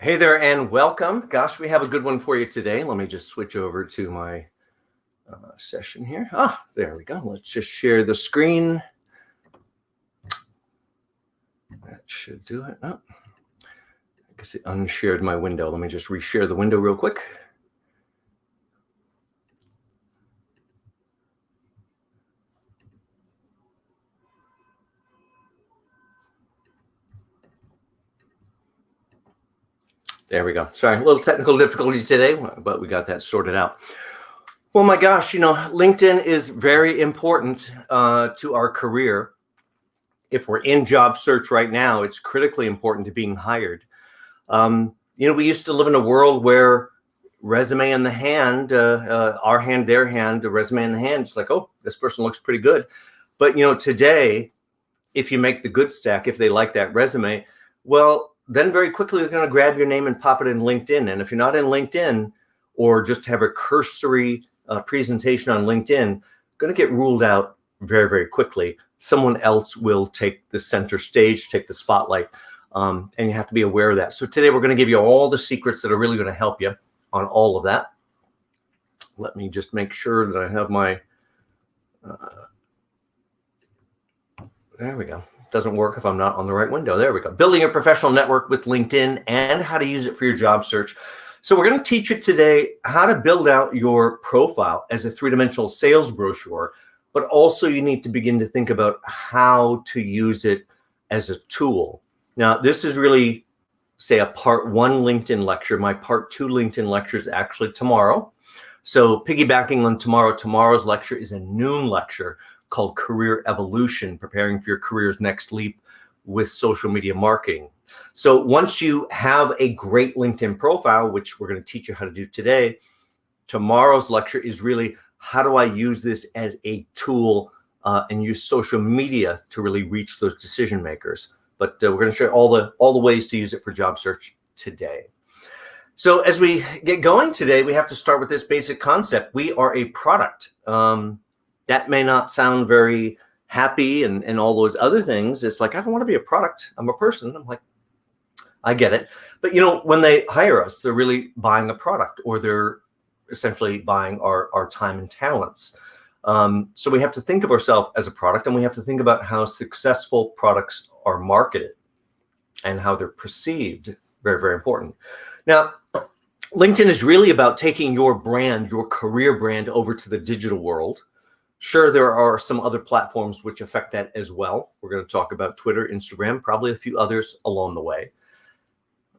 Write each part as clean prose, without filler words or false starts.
Hey there and welcome. Gosh, we have a good one for you today. Let me just switch over to my session here. There we go. Let's just share the screen. That should do it. I guess it unshared my window. Let me just reshare the window real quick. There we go. Sorry, a little technical difficulties today, but we got that sorted out. Well, my gosh, LinkedIn is very important to our career. If we're in job search right now, it's critically important to being hired. We used to live in a world where resume in the hand, our hand, their hand, the resume in the hand, it's like, oh, this person looks pretty good. But, today, if you make the good stack, if they like that resume, well, then very quickly they're going to grab your name and pop it in LinkedIn. And if you're not in LinkedIn or just have a cursory presentation on LinkedIn, going to get ruled out very, very quickly. Someone else will take the center stage, take the spotlight, and you have to be aware of that. So today we're going to give you all the secrets that are really going to help you on all of that. Let me just make sure that I have my, there we go. Doesn't work if I'm not on the right window. There we go. Building a professional network with LinkedIn and how to use it for your job search. So we're going to teach you today how to build out your profile as a three-dimensional sales brochure, but also you need to begin to think about how to use it as a tool. Now, this is really, say, a part 1 LinkedIn lecture. My part 2 LinkedIn lecture is actually tomorrow. So piggybacking on tomorrow's lecture is a noon lecture called Career Evolution, preparing for your career's next leap with social media marketing. So once you have a great LinkedIn profile, which we're going to teach you how to do today, tomorrow's lecture is really how do I use this as a tool and use social media to really reach those decision makers. But we're going to show you all the ways to use it for job search today. So as we get going today, we have to start with this basic concept. We are a product. That may not sound very happy and all those other things. It's like, I don't want to be a product. I'm a person. I'm like, I get it. But, when they hire us, they're really buying a product, or they're essentially buying our time and talents. So we have to think of ourselves as a product, and we have to think about how successful products are marketed and how they're perceived. Very, very important. Now, LinkedIn is really about taking your brand, your career brand, over to the digital world. Sure, there are some other platforms which affect that as well. We're going to talk about Twitter, Instagram, probably a few others along the way.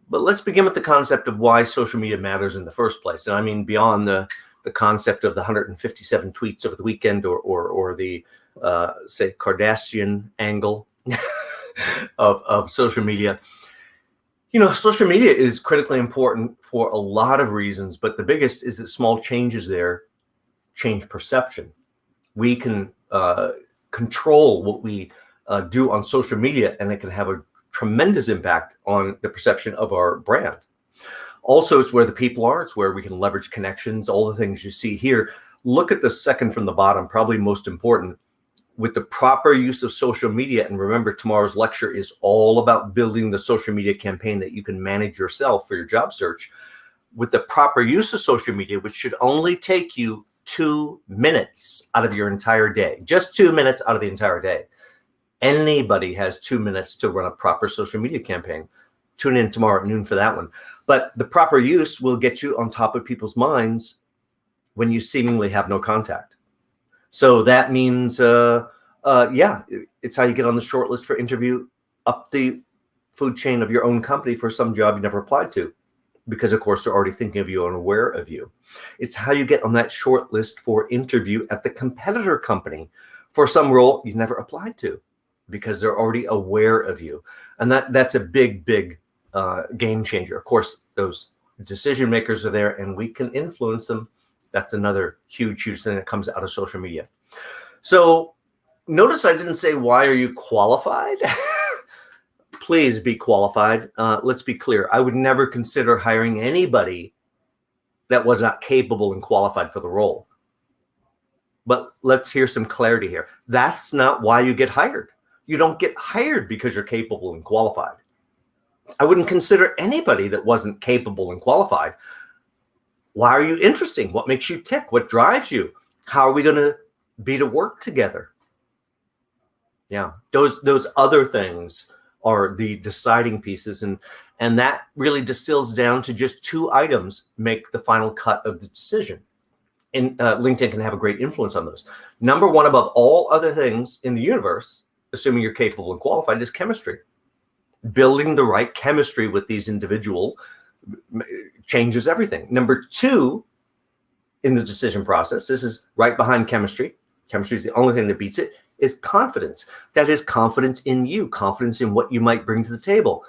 But let's begin with the concept of why social media matters in the first place. And I mean, beyond the concept of the 157 tweets over the weekend or the, say, Kardashian angle of social media. Social media is critically important for a lot of reasons, but the biggest is that small changes there change perception. We can control what we do on social media, and it can have a tremendous impact on the perception of our brand. Also, it's where the people are. It's where we can leverage connections, all the things you see here. Look at the second from the bottom, probably most important. With the proper use of social media, and remember, tomorrow's lecture is all about building the social media campaign that you can manage yourself for your job search. With the proper use of social media, which should only take you 2 minutes out of your entire day, just 2 minutes out of the entire day. Anybody has 2 minutes to run a proper social media campaign. Tune in tomorrow at noon for that one. But the proper use will get you on top of people's minds when you seemingly have no contact. So that means, it's how you get on the short list for interview up the food chain of your own company for some job you never applied to, because of course they're already thinking of you and aware of you. It's how you get on that short list for interview at the competitor company for some role you never applied to, because they're already aware of you. And that's a big game changer. Of course, those decision makers are there and we can influence them. That's another huge thing that comes out of social media. So notice I didn't say, why are you qualified? Please be qualified. Let's be clear. I would never consider hiring anybody that was not capable and qualified for the role. But let's hear some clarity here. That's not why you get hired. You don't get hired because you're capable and qualified. I wouldn't consider anybody that wasn't capable and qualified. Why are you interesting? What makes you tick? What drives you? How are we going to be to work together? Yeah, those other things are the deciding pieces, and that really distills down to just 2 items make the final cut of the decision. And LinkedIn can have a great influence on those. Number 1, above all other things in the universe, assuming you're capable and qualified, is chemistry. Building the right chemistry with these individuals changes everything. Number 2 in the decision process, this is right behind chemistry. Chemistry is the only thing that beats it, is confidence. That is confidence in you, confidence in what you might bring to the table.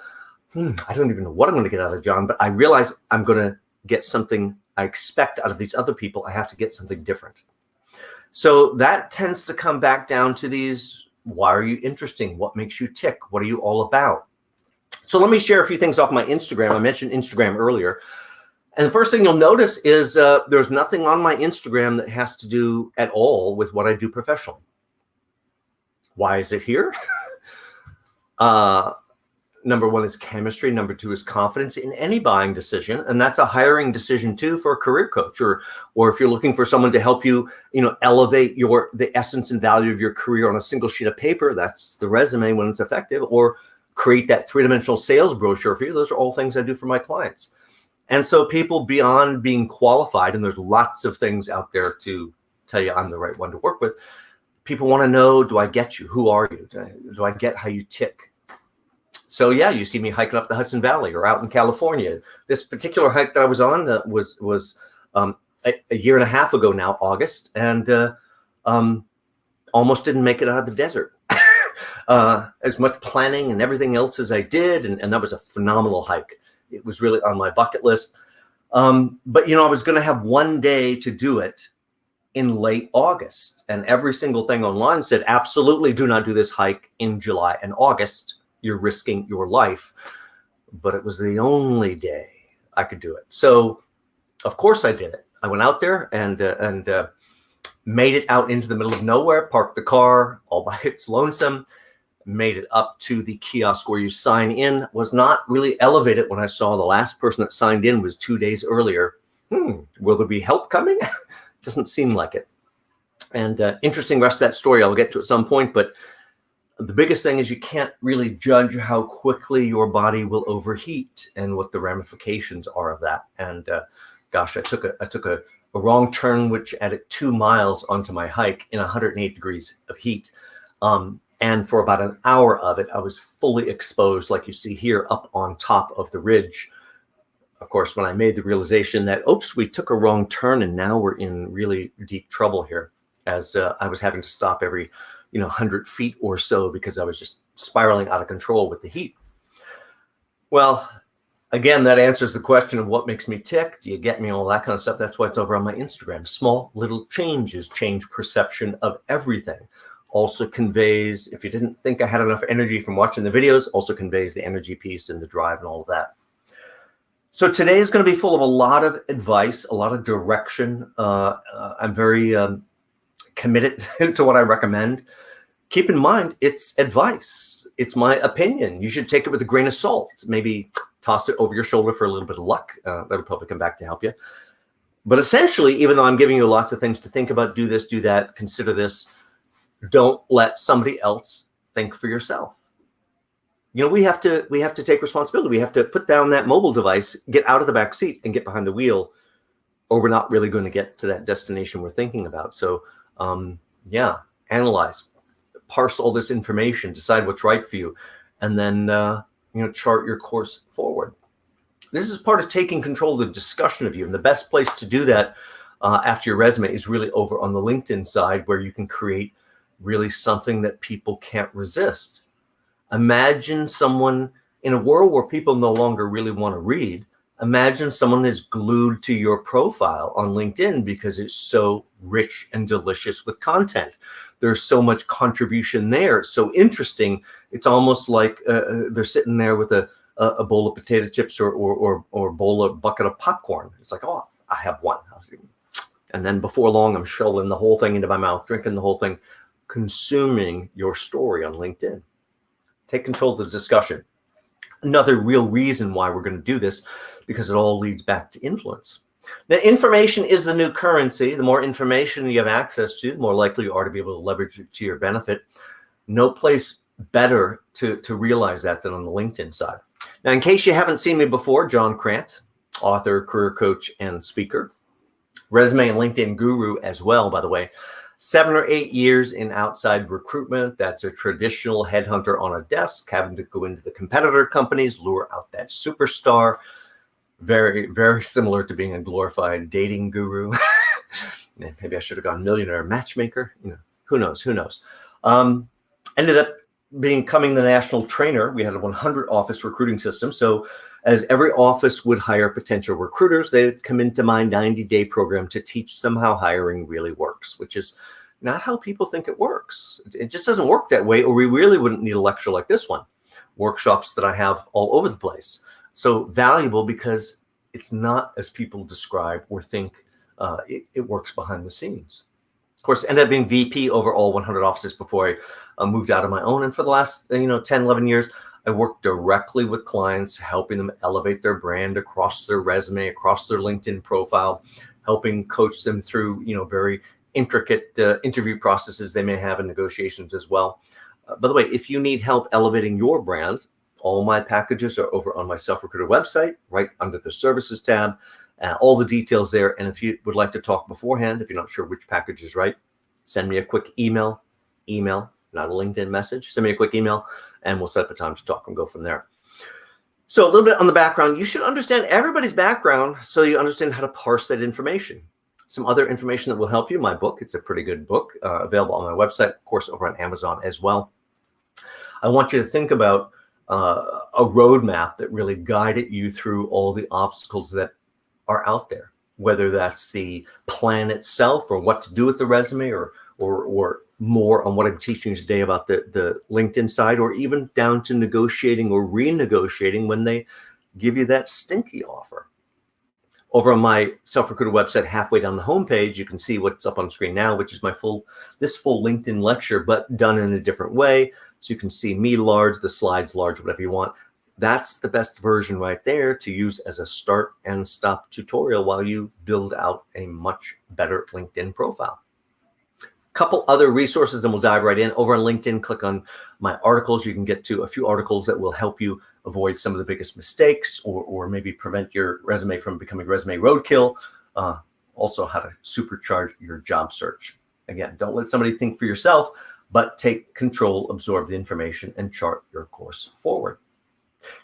I don't even know what I'm going to get out of John, but I realize I'm going to get something I expect out of these other people. I have to get something different. So that tends to come back down to these, why are you interesting? What makes you tick? What are you all about? So let me share a few things off my Instagram. I mentioned Instagram earlier. And the first thing you'll notice is there's nothing on my Instagram that has to do at all with what I do professionally. Why is it here? Number 1 is chemistry. Number 2 is confidence in any buying decision. And that's a hiring decision too for a career coach, or if you're looking for someone to help you, elevate the essence and value of your career on a single sheet of paper. That's the resume when it's effective, or create that 3-dimensional sales brochure for you. Those are all things I do for my clients. And so people beyond being qualified, and there's lots of things out there to tell you I'm the right one to work with. People want to know, do I get you? Who are you? Do I get how you tick? So yeah, you see me hiking up the Hudson Valley or out in California. This particular hike that I was on was a year and a half ago now, August, and almost didn't make it out of the desert. As much planning and everything else as I did, and that was a phenomenal hike. It was really on my bucket list. But I was going to have one day to do it in late August, and every single thing online said, absolutely do not do this hike in July and August. You're risking your life. But it was the only day I could do it. So of course I did it. I went out there and made it out into the middle of nowhere, parked the car all by its lonesome, made it up to the kiosk where you sign in. Was not really elevated when I saw the last person that signed in was 2 days earlier. Will there be help coming? Doesn't seem like it. And interesting rest of that story I'll get to at some point, but the biggest thing is you can't really judge how quickly your body will overheat and what the ramifications are of that. And gosh, I took a wrong turn which added 2 miles onto my hike in 108 degrees of heat. And for about an hour of it, I was fully exposed, like you see here, up on top of the ridge. Of course, when I made the realization that, oops, we took a wrong turn and now we're in really deep trouble here, as I was having to stop every 100 feet or so because I was just spiraling out of control with the heat. Well, again, that answers the question of what makes me tick. Do you get me? All that kind of stuff. That's why it's over on my Instagram. Small little changes change perception of everything. Also conveys, if you didn't think I had enough energy from watching the videos, also conveys the energy piece and the drive and all of that. So today is going to be full of a lot of advice, a lot of direction. I'm very committed to what I recommend. Keep in mind, it's advice. It's my opinion. You should take it with a grain of salt. Maybe toss it over your shoulder for a little bit of luck. That'll probably come back to help you. But essentially, even though I'm giving you lots of things to think about, do this, do that, consider this, don't let somebody else think for yourself. We have to take responsibility. We have to put down that mobile device, get out of the back seat and get behind the wheel, or we're not really going to get to that destination we're thinking about. So yeah, analyze, parse all this information, decide what's right for you, and then chart your course forward. This is part of taking control of the discussion of you, and the best place to do that after your resume is really over on the LinkedIn side, where you can create really something that people can't resist. Imagine someone in a world where people no longer really want to read. Imagine someone is glued to your profile on LinkedIn because it's so rich and delicious with content. There's so much contribution there. It's so interesting. It's almost like they're sitting there with a bowl of potato chips or bowl of bucket of popcorn. It's like, oh, I have one. And then before long, I'm shoveling the whole thing into my mouth, drinking the whole thing, consuming your story on LinkedIn. Take control of the discussion. another real reason why we're going to do this, because it all leads back to influence. Now, information is the new currency. The more information you have access to, the more likely you are to be able to leverage it to your benefit. No place better to realize that than on the LinkedIn side. Now, in case you haven't seen me before, John Crant, author, career coach, and speaker, resume and LinkedIn guru as well, by the way. 7 or 8 years in outside recruitment. That's a traditional headhunter on a desk, having to go into the competitor companies, lure out that superstar. Very, very similar to being a glorified dating guru. Maybe I should have gone millionaire matchmaker. Who knows? Ended up becoming the national trainer. We had a 100 office recruiting system. So as every office would hire potential recruiters, they would come into my 90-day program to teach them how hiring really works, which is not how people think it works. It just doesn't work that way, or we really wouldn't need a lecture like this one. Workshops that I have all over the place. So valuable because it's not as people describe or think. It works behind the scenes. Of course, ended up being VP over all 100 offices before I moved out on my own. And for the last 10, 11 years, I worked directly with clients, helping them elevate their brand across their resume, across their LinkedIn profile, helping coach them through, very intricate interview processes they may have in negotiations as well. By the way, if you need help elevating your brand, all my packages are over on my Self-Recruiter website, right under the services tab. All the details there. And if you would like to talk beforehand, if you're not sure which package is right, send me a quick email, not a LinkedIn message. Send me a quick email and we'll set up a time to talk and go from there. So a little bit on the background. You should understand everybody's background so you understand how to parse that information. Some other information that will help you, my book. It's a pretty good book, available on my website, of course, over on Amazon as well. I want you to think about a roadmap that really guided you through all the obstacles that are out there, whether that's the plan itself or what to do with the resume or more on what I'm teaching you today about the LinkedIn side, or even down to negotiating or renegotiating when they give you that stinky offer. Over on my Self-Recruiter website, halfway down the homepage, you can see what's up on screen now, which is this full LinkedIn lecture, but done in a different way. So you can see me large, the slides large, whatever you want. That's the best version right there to use as a start and stop tutorial while you build out a much better LinkedIn profile. Couple other resources and we'll dive right in. Over on LinkedIn, click on my articles. You can get to a few articles that will help you avoid some of the biggest mistakes or maybe prevent your resume from becoming resume roadkill. Also how to supercharge your job search. Again, don't let somebody think for yourself, but take control, absorb the information, and chart your course forward.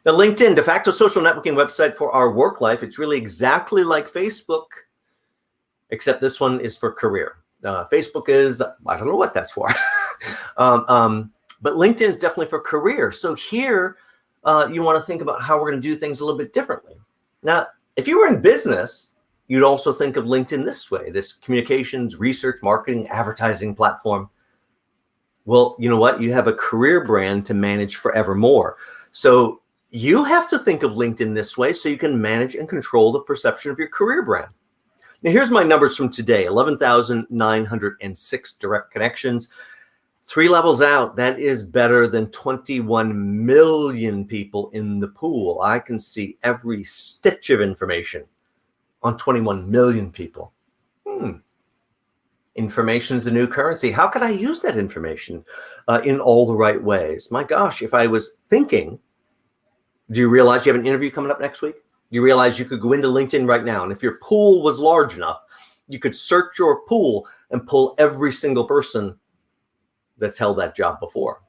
Now, LinkedIn, de facto social networking website for our work life. It's really exactly like Facebook, except this one is for career. Facebook is, I don't know what that's for. But LinkedIn is definitely for career. So here, you want to think about how we're going to do things a little bit differently. Now, if you were in business, you'd also think of LinkedIn this way, this communications, research, marketing, advertising platform. Well, you know what? You have a career brand to manage forevermore. So you have to think of LinkedIn this way so you can manage and control the perception of your career brand. Now, here's my numbers from today, 11,906 direct connections. 3 levels out, that is better than 21 million people in the pool. I can see every stitch of information on 21 million people. Information is the new currency. How could I use that information in all the right ways? My gosh, if I was thinking, do you realize you have an interview coming up next week? Do you realize you could go into LinkedIn right now, and if your pool was large enough, you could search your pool and pull every single person that's held that job before?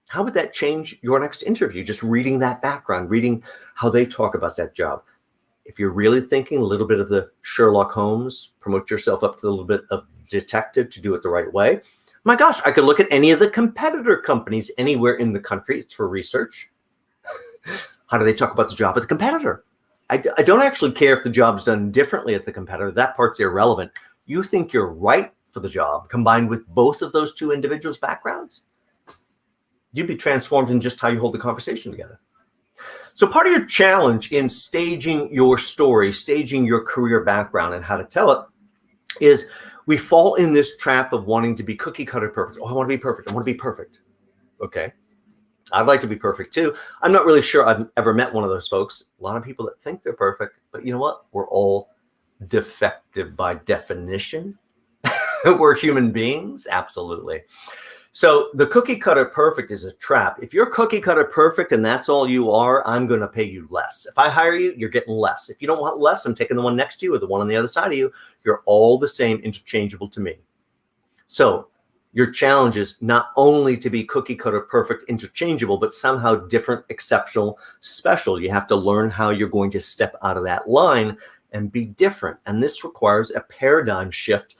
How would that change your next interview? Just reading that background, reading how they talk about that job. If you're really thinking a little bit of the Sherlock Holmes, promote yourself up to a little bit of detective to do it the right way. My gosh, I could look at any of the competitor companies anywhere in the country. It's for research. How do they talk about the job at the competitor? I don't actually care if the job's done differently at the competitor. That part's irrelevant. You think you're right for the job, combined with both of those two individuals' backgrounds, you'd be transformed in just how you hold the conversation together. So part of your challenge in staging your story, staging your career background and how to tell it is we fall in this trap of wanting to be cookie cutter perfect. Oh, I want to be perfect. I want to be perfect. Okay. I'd like to be perfect too. I'm not really sure I've ever met one of those folks. A lot of people that think they're perfect, but you know what? We're all defective by definition. We're human beings. Absolutely. So the cookie cutter perfect is a trap. If you're cookie cutter perfect and that's all you are, I'm going to pay you less. If I hire you, you're getting less. If you don't want less, I'm taking the one next to you or the one on the other side of you. You're all the same, interchangeable to me. So your challenge is not only to be cookie cutter perfect, interchangeable, but somehow different, exceptional, special. You have to learn how you're going to step out of that line and be different. And this requires a paradigm shift,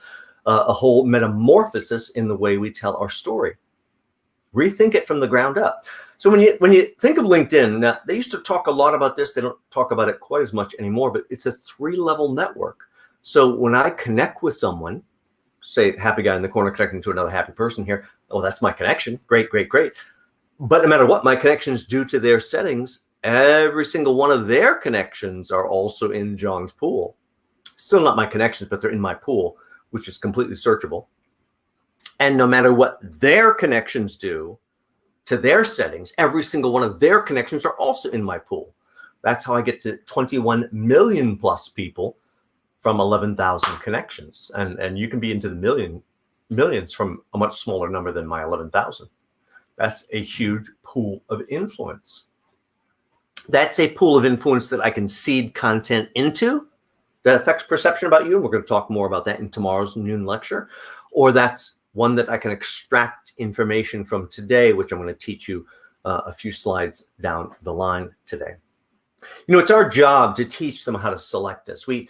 a whole metamorphosis in the way we tell our story. Rethink it from the ground up. So when you think of LinkedIn, now they used to talk a lot about this. They don't talk about it quite as much anymore, but it's a 3-level network. So when I connect with someone, say happy guy in the corner connecting to another happy person here. Oh, that's my connection. Great, great, great. But no matter what my connections do to their settings, every single one of their connections are also in John's pool. Still not my connections, but they're in my pool, which is completely searchable. And no matter what their connections do to their settings, every single one of their connections are also in my pool. That's how I get to 21 million plus people from 11,000 connections. And you can be into the millions from a much smaller number than my 11,000. That's a huge pool of influence. That's a pool of influence that I can seed content into that affects perception about you. And we're going to talk more about that in tomorrow's noon lecture. Or that's one that I can extract information from today, which I'm going to teach you a few slides down the line today. You know, it's our job to teach them how to select us. We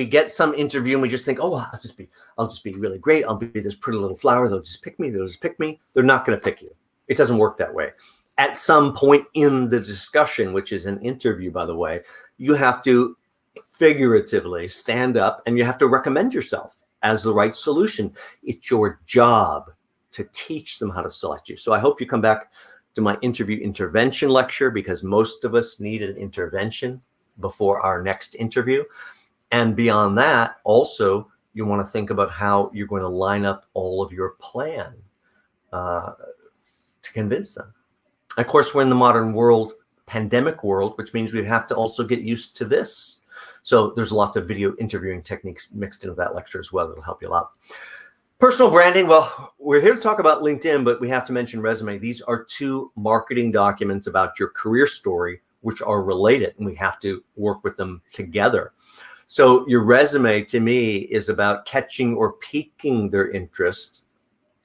get some interview and we just think, oh, I'll just be really great. I'll be this pretty little flower. They'll just pick me. They'll just pick me. They're not going to pick you. It doesn't work that way. At some point in the discussion, which is an interview, by the way, you have to figuratively stand up and you have to recommend yourself as the right solution. It's your job to teach them how to select you. So I hope you come back to my interview intervention lecture, because most of us need an intervention before our next interview. And beyond that, also, you want to think about how you're going to line up all of your plan to convince them. Of course, we're in the modern world, pandemic world, which means we have to also get used to this. So there's lots of video interviewing techniques mixed into that lecture as well. It'll help you a lot. Personal branding. Well, we're here to talk about LinkedIn, but we have to mention resume. These are 2 marketing documents about your career story, which are related, and we have to work with them together. So your resume, to me, is about catching or piquing their interest.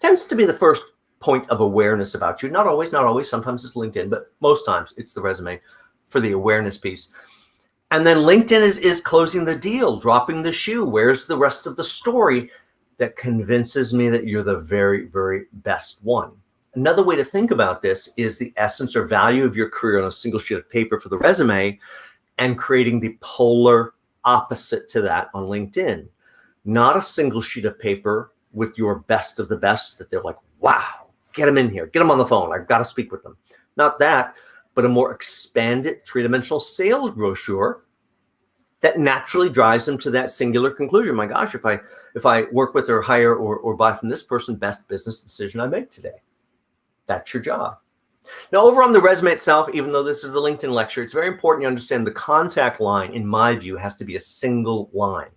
Tends to be the first point of awareness about you. Not always. Sometimes it's LinkedIn, but most times it's the resume for the awareness piece. And then LinkedIn is closing the deal, dropping the shoe. Where's the rest of the story that convinces me that you're the very, very best one? Another way to think about this is the essence or value of your career on a single sheet of paper for the resume, and creating the polar opposite to that on LinkedIn. Not a single sheet of paper with your best of the best that they're like, wow, get them in here, get them on the phone, I've got to speak with them. Not that, but a more expanded 3-dimensional sales brochure that naturally drives them to that singular conclusion. My gosh, if I work with or hire or buy from this person, best business decision I make today. That's your job. Now, over on the resume itself, even though this is the LinkedIn lecture, it's very important you understand the contact line, in my view, has to be a single line,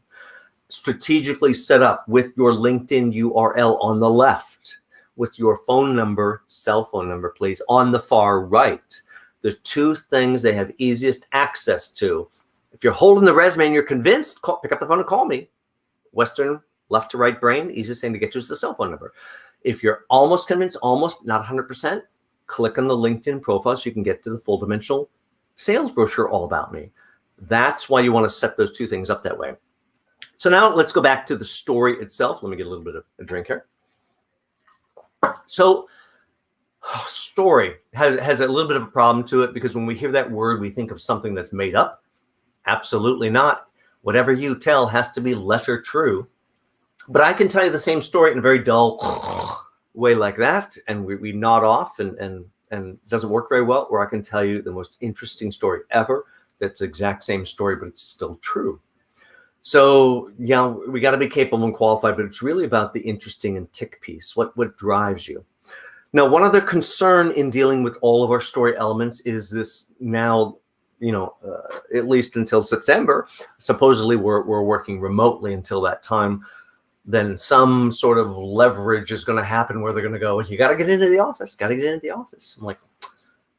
strategically set up with your LinkedIn URL on the left, with your phone number, cell phone number, please, on the far right. The 2 things they have easiest access to. If you're holding the resume and you're convinced, pick up the phone and call me. Western left to right brain, easiest thing to get to is the cell phone number. If you're almost convinced, almost, not 100%, click on the LinkedIn profile so you can get to the full dimensional sales brochure all about me. That's why you want to set those 2 things up that way. So now let's go back to the story itself. Let me get a little bit of a drink here. So story has a little bit of a problem to it, because when we hear that word, we think of something that's made up. Absolutely not. Whatever you tell has to be letter true. But I can tell you the same story in a very dull way like that, and we nod off and doesn't work very well. Or I can tell you the most interesting story ever that's the exact same story, but it's still true. So, yeah, we got to be capable and qualified, but it's really about the interesting and tick piece. What drives you? Now, one other concern in dealing with all of our story elements is this now, at least until September, supposedly we're working remotely until that time. Then some sort of leverage is going to happen where they're going to go, you got to get into the office, I'm like,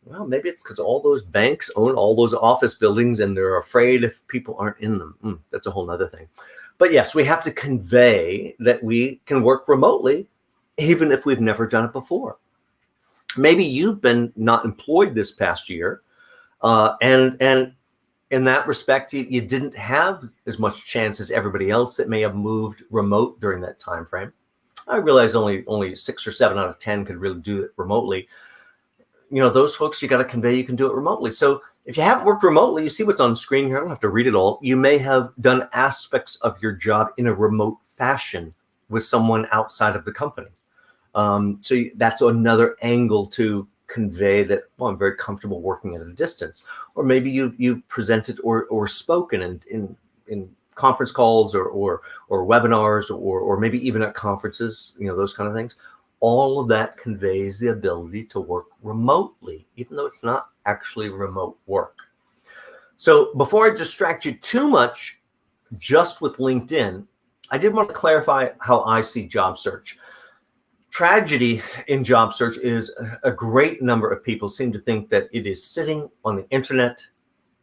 well, maybe it's because all those banks own all those office buildings and they're afraid if people aren't in them. That's a whole nother thing. But yes, we have to convey that we can work remotely, even if we've never done it before. Maybe you've been not employed this past year, and in that respect, you didn't have as much chance as everybody else that may have moved remote during that time frame. I realize only 6 or 7 out of 10 could really do it remotely. Those folks, you got to convey you can do it remotely. So if you haven't worked remotely, you see what's on screen here. I don't have to read it all. You may have done aspects of your job in a remote fashion with someone outside of the company. So that's another angle to convey that, well, I'm very comfortable working at a distance. Or maybe you've presented or spoken in conference calls or webinars or maybe even at conferences, those kind of things. All of that conveys the ability to work remotely, even though it's not actually remote work. So before I distract you too much just with LinkedIn, I did want to clarify how I see job search. Tragedy in job search is a great number of people seem to think that it is sitting on the internet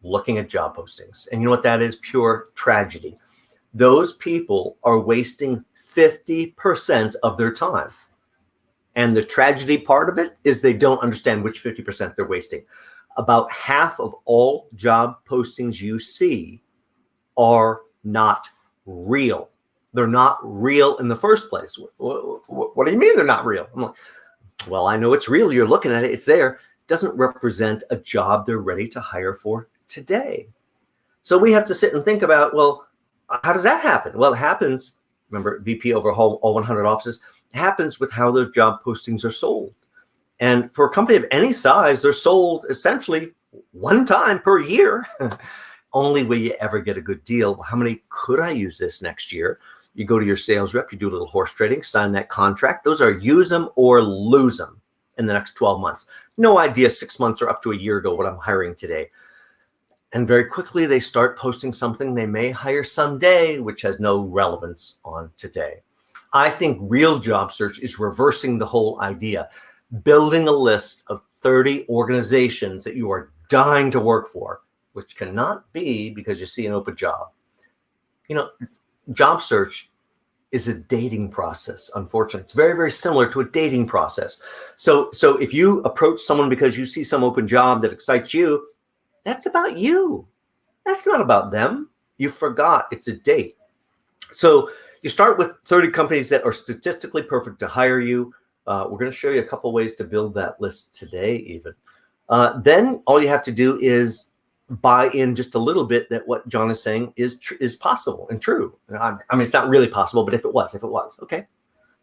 looking at job postings. And you know what that is? Pure tragedy. Those people are wasting 50% of their time. And the tragedy part of it is they don't understand which 50% they're wasting. About half of all job postings you see are not real. They're not real in the first place. What do you mean they're not real? I'm like, well, I know it's real. You're looking at it. It's there. It doesn't represent a job they're ready to hire for today. So we have to sit and think about, well, how does that happen? Well, it happens, remember, VP over all 100 offices, happens with how those job postings are sold. And for a company of any size, they're sold essentially one time per year. Only way you ever get a good deal. How many could I use this next year? You go to your sales rep, you do a little horse trading, sign that contract. Those are use them or lose them in the next 12 months. No idea 6 months or up to a year ago what I'm hiring today. And very quickly they start posting something they may hire someday, which has no relevance on today. I think real job search is reversing the whole idea, building a list of 30 organizations that you are dying to work for, which cannot be because you see an open job. Job search is a dating process, unfortunately. It's very, very similar to a dating process. So if you approach someone because you see some open job that excites you, that's about you. That's not about them. You forgot it's a date. So you start with 30 companies that are statistically perfect to hire you. We're going to show you a couple ways to build that list today even. Then all you have to do is buy in just a little bit that what John is saying is possible and true. I mean, it's not really possible, but if it was, okay.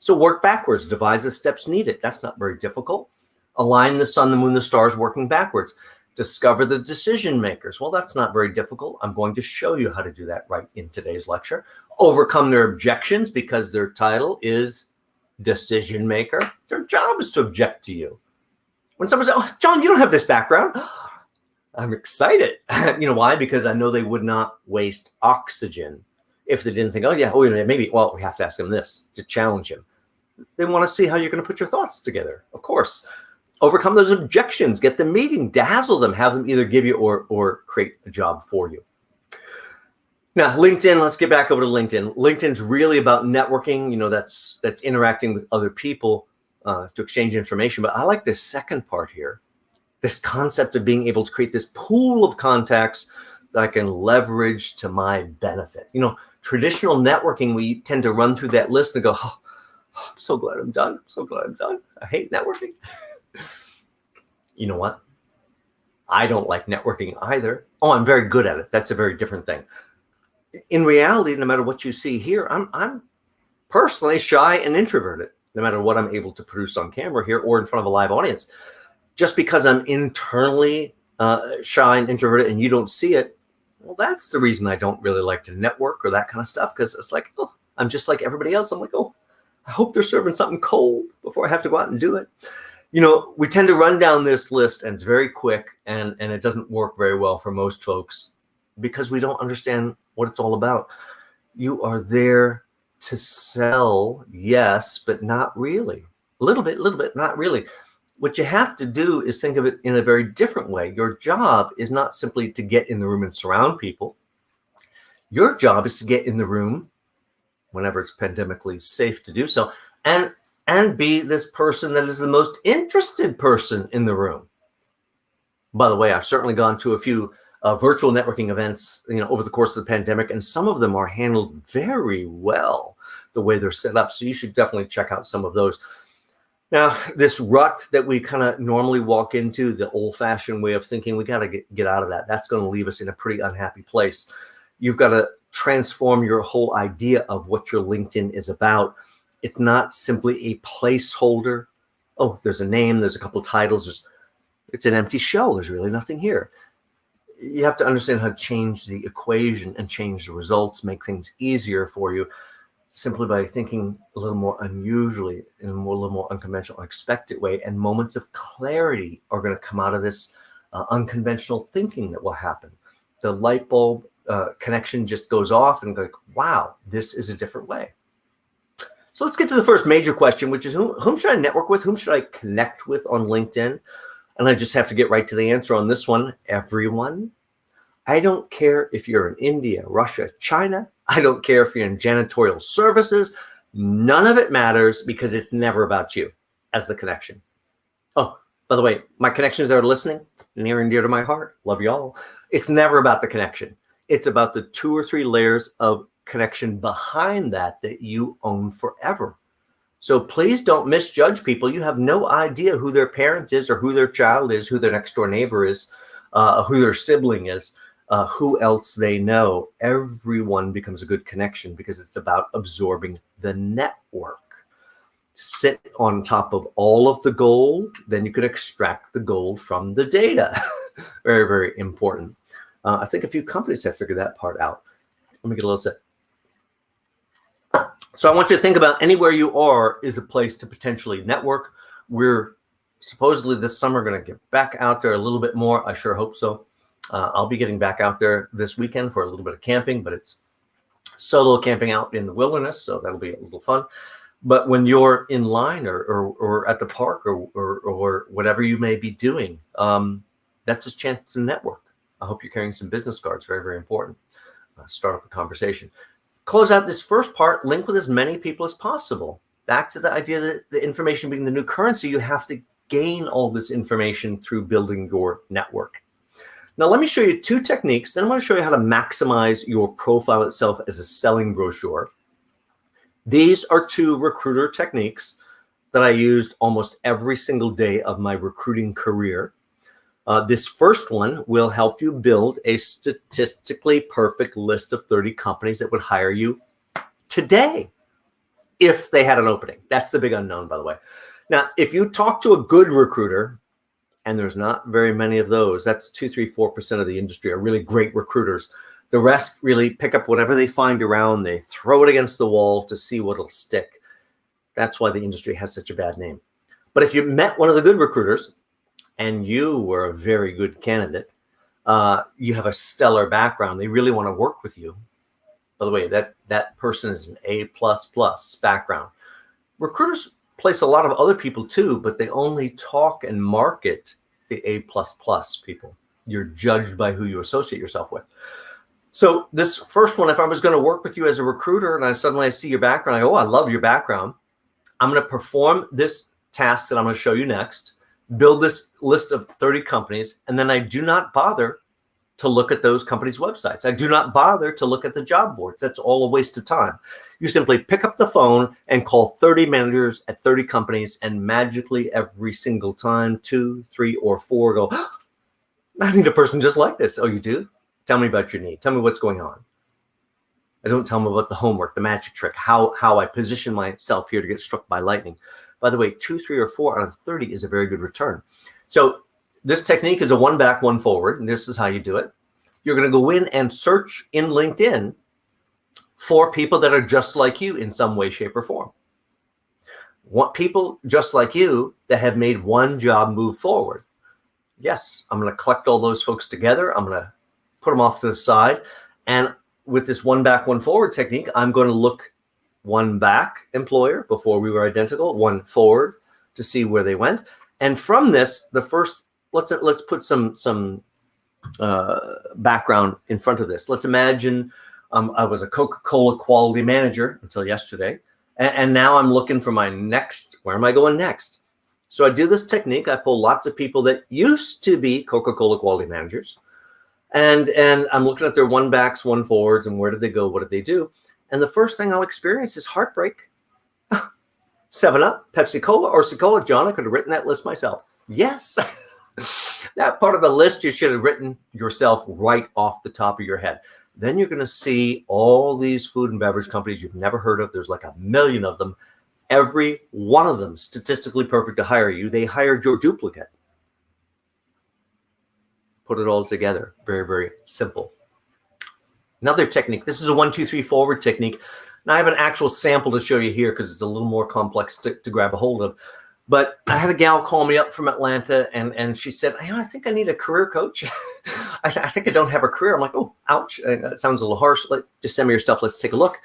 So work backwards, devise the steps needed. That's not very difficult. Align the sun, the moon, the stars, working backwards. Discover the decision makers. Well, that's not very difficult. I'm going to show you how to do that right in today's lecture. Overcome their objections because their title is decision maker. Their job is to object to you. When someone says, "Oh, John, you don't have this background," I'm excited. You know why? Because I know they would not waste oxygen if they didn't think, oh, yeah, maybe, well, we have to ask him this to challenge him. They want to see how you're going to put your thoughts together, of course. Overcome those objections, get the meeting, dazzle them, have them either give you or create a job for you. Now, LinkedIn, let's get back over to LinkedIn. LinkedIn's really about networking. That's interacting with other people to exchange information. But I like this second part here. This concept of being able to create this pool of contacts that I can leverage to my benefit. Traditional networking, we tend to run through that list and go, oh, I'm so glad I'm done. I hate networking. You know what? I don't like networking either. Oh, I'm very good at it. That's a very different thing. In reality, no matter what you see here, I'm personally shy and introverted, no matter what I'm able to produce on camera here or in front of a live audience. Just because I'm internally shy and introverted and you don't see it, well, that's the reason I don't really like to network or that kind of stuff, because it's like, oh, I'm just like everybody else. I'm like, oh, I hope they're serving something cold before I have to go out and do it. We tend to run down this list and it's very quick and it doesn't work very well for most folks because we don't understand what it's all about. You are there to sell, yes, but not really. A little bit, not really. What you have to do is think of it in a very different way. Your job is not simply to get in the room and surround people. Your job is to get in the room whenever it's pandemically safe to do so and be this person that is the most interested person in the room. By the way, I've certainly gone to a few virtual networking events, over the course of the pandemic, and some of them are handled very well the way they're set up. So you should definitely check out some of those. Now, this rut that we kind of normally walk into, the old-fashioned way of thinking, we got to get out of that. That's going to leave us in a pretty unhappy place. You've got to transform your whole idea of what your LinkedIn is about. It's not simply a placeholder. Oh, there's a name, there's a couple of titles. It's an empty shell. There's really nothing here. You have to understand how to change the equation and change the results, make things easier for you, simply by thinking a little more unusually, in a little more unconventional, unexpected way. And moments of clarity are going to come out of this unconventional thinking that will happen. The light bulb connection just goes off and go, wow, this is a different way. So let's get to the first major question, which is whom should I network with? Whom should I connect with on LinkedIn? And I just have to get right to the answer on this one. Everyone. I don't care if you're in India, Russia, China. I don't care if you're in janitorial services. None of it matters because it's never about you as the connection. Oh, by the way, my connections that are listening, near and dear to my heart, love you all. It's never about the connection. It's about the 2 or 3 layers of connection behind that you own forever. So please don't misjudge people. You have no idea who their parent is or who their child is, who their next door neighbor is, who their sibling is, who else they know. Everyone becomes a good connection because it's about absorbing the network. Sit on top of all of the gold, then you can extract the gold from the data. Very, very important. I think a few companies have figured that part out. Let me get a little sip. So I want you to think about anywhere you are is a place to potentially network. We're supposedly this summer going to get back out there a little bit more. I sure hope so. I'll be getting back out there this weekend for a little bit of camping, but it's solo camping out in the wilderness, so that'll be a little fun. But when you're in line or at the park or whatever you may be doing, that's a chance to network. I hope you're carrying some business cards. Very, very important. Start up a conversation. Close out this first part, link with as many people as possible. Back to the idea that the information being the new currency, you have to gain all this information through building your network. Now, let me show you 2 techniques. Then I'm going to show you how to maximize your profile itself as a selling brochure. These are 2 recruiter techniques that I used almost every single day of my recruiting career. This first one will help you build a statistically perfect list of 30 companies that would hire you today if they had an opening. That's the big unknown, by the way. Now, if you talk to a good recruiter, and there's not very many of those, that's 2, 3, 4% of the industry are really great recruiters. The rest really pick up whatever they find around. They throw it against the wall to see what'll stick. That's why the industry has such a bad name. But if you met one of the good recruiters, and you were a very good candidate, you have a stellar background, they really want to work with you. By the way, that person is an A++ background. Recruiters place a lot of other people too, but they only talk and market the A++ people. You're judged by who you associate yourself with. So this first one, if I was going to work with you as a recruiter and I suddenly see your background, I go, oh, I love your background. I'm going to perform this task that I'm going to show you next. Build this list of 30 companies, and then I do not bother to look at those companies' websites. I do not bother to look at the job boards. That's all a waste of time. You simply pick up the phone and call 30 managers at 30 companies, and magically every single time, 2, 3, or 4 go, oh, I need a person just like this. Oh, you do? Tell me about your need. Tell me what's going on. I don't tell them about the homework, the magic trick, how I position myself here to get struck by lightning. By the way, 2, 3, or 4 out of 30 is a very good return. So this technique is a 1 back, 1 forward, and this is how you do it. You're going to go in and search in LinkedIn for people that are just like you in some way, shape, or form. want people just like you that have made one job move forward. Yes, I'm going to collect all those folks together. I'm going to put them off to the side. And with this one back, one forward technique, I'm going to look one back employer before we were identical, one forward to see where they went. And from this, the first, let's put some background in front of this. Let's imagine I was a Coca-Cola quality manager until yesterday. And now I'm looking for my next, where am I going next? So I do this technique. I pull lots of people that used to be Coca-Cola quality managers. And I'm looking at their one backs, one forwards, and where did they go? What did they do? And the first thing I'll experience is heartbreak. 7-Up, Pepsi-Cola, or Coca-Cola. John, I could have written that list myself. Yes. That part of the list you should have written yourself right off the top of your head. Then you're going to see all these food and beverage companies you've never heard of. There's like a million of them. Every one of them statistically perfect to hire you. They hired your duplicate. Put it all together. Very, very simple. Another technique. This is a 1, 2, 3 forward technique. Now I have an actual sample to show you here because it's a little more complex to grab a hold of. But I had a gal call me up from Atlanta, and she said, I think I need a career coach. I think I don't have a career. I'm like, oh, ouch. That sounds a little harsh. Just send me your stuff. Let's take a look.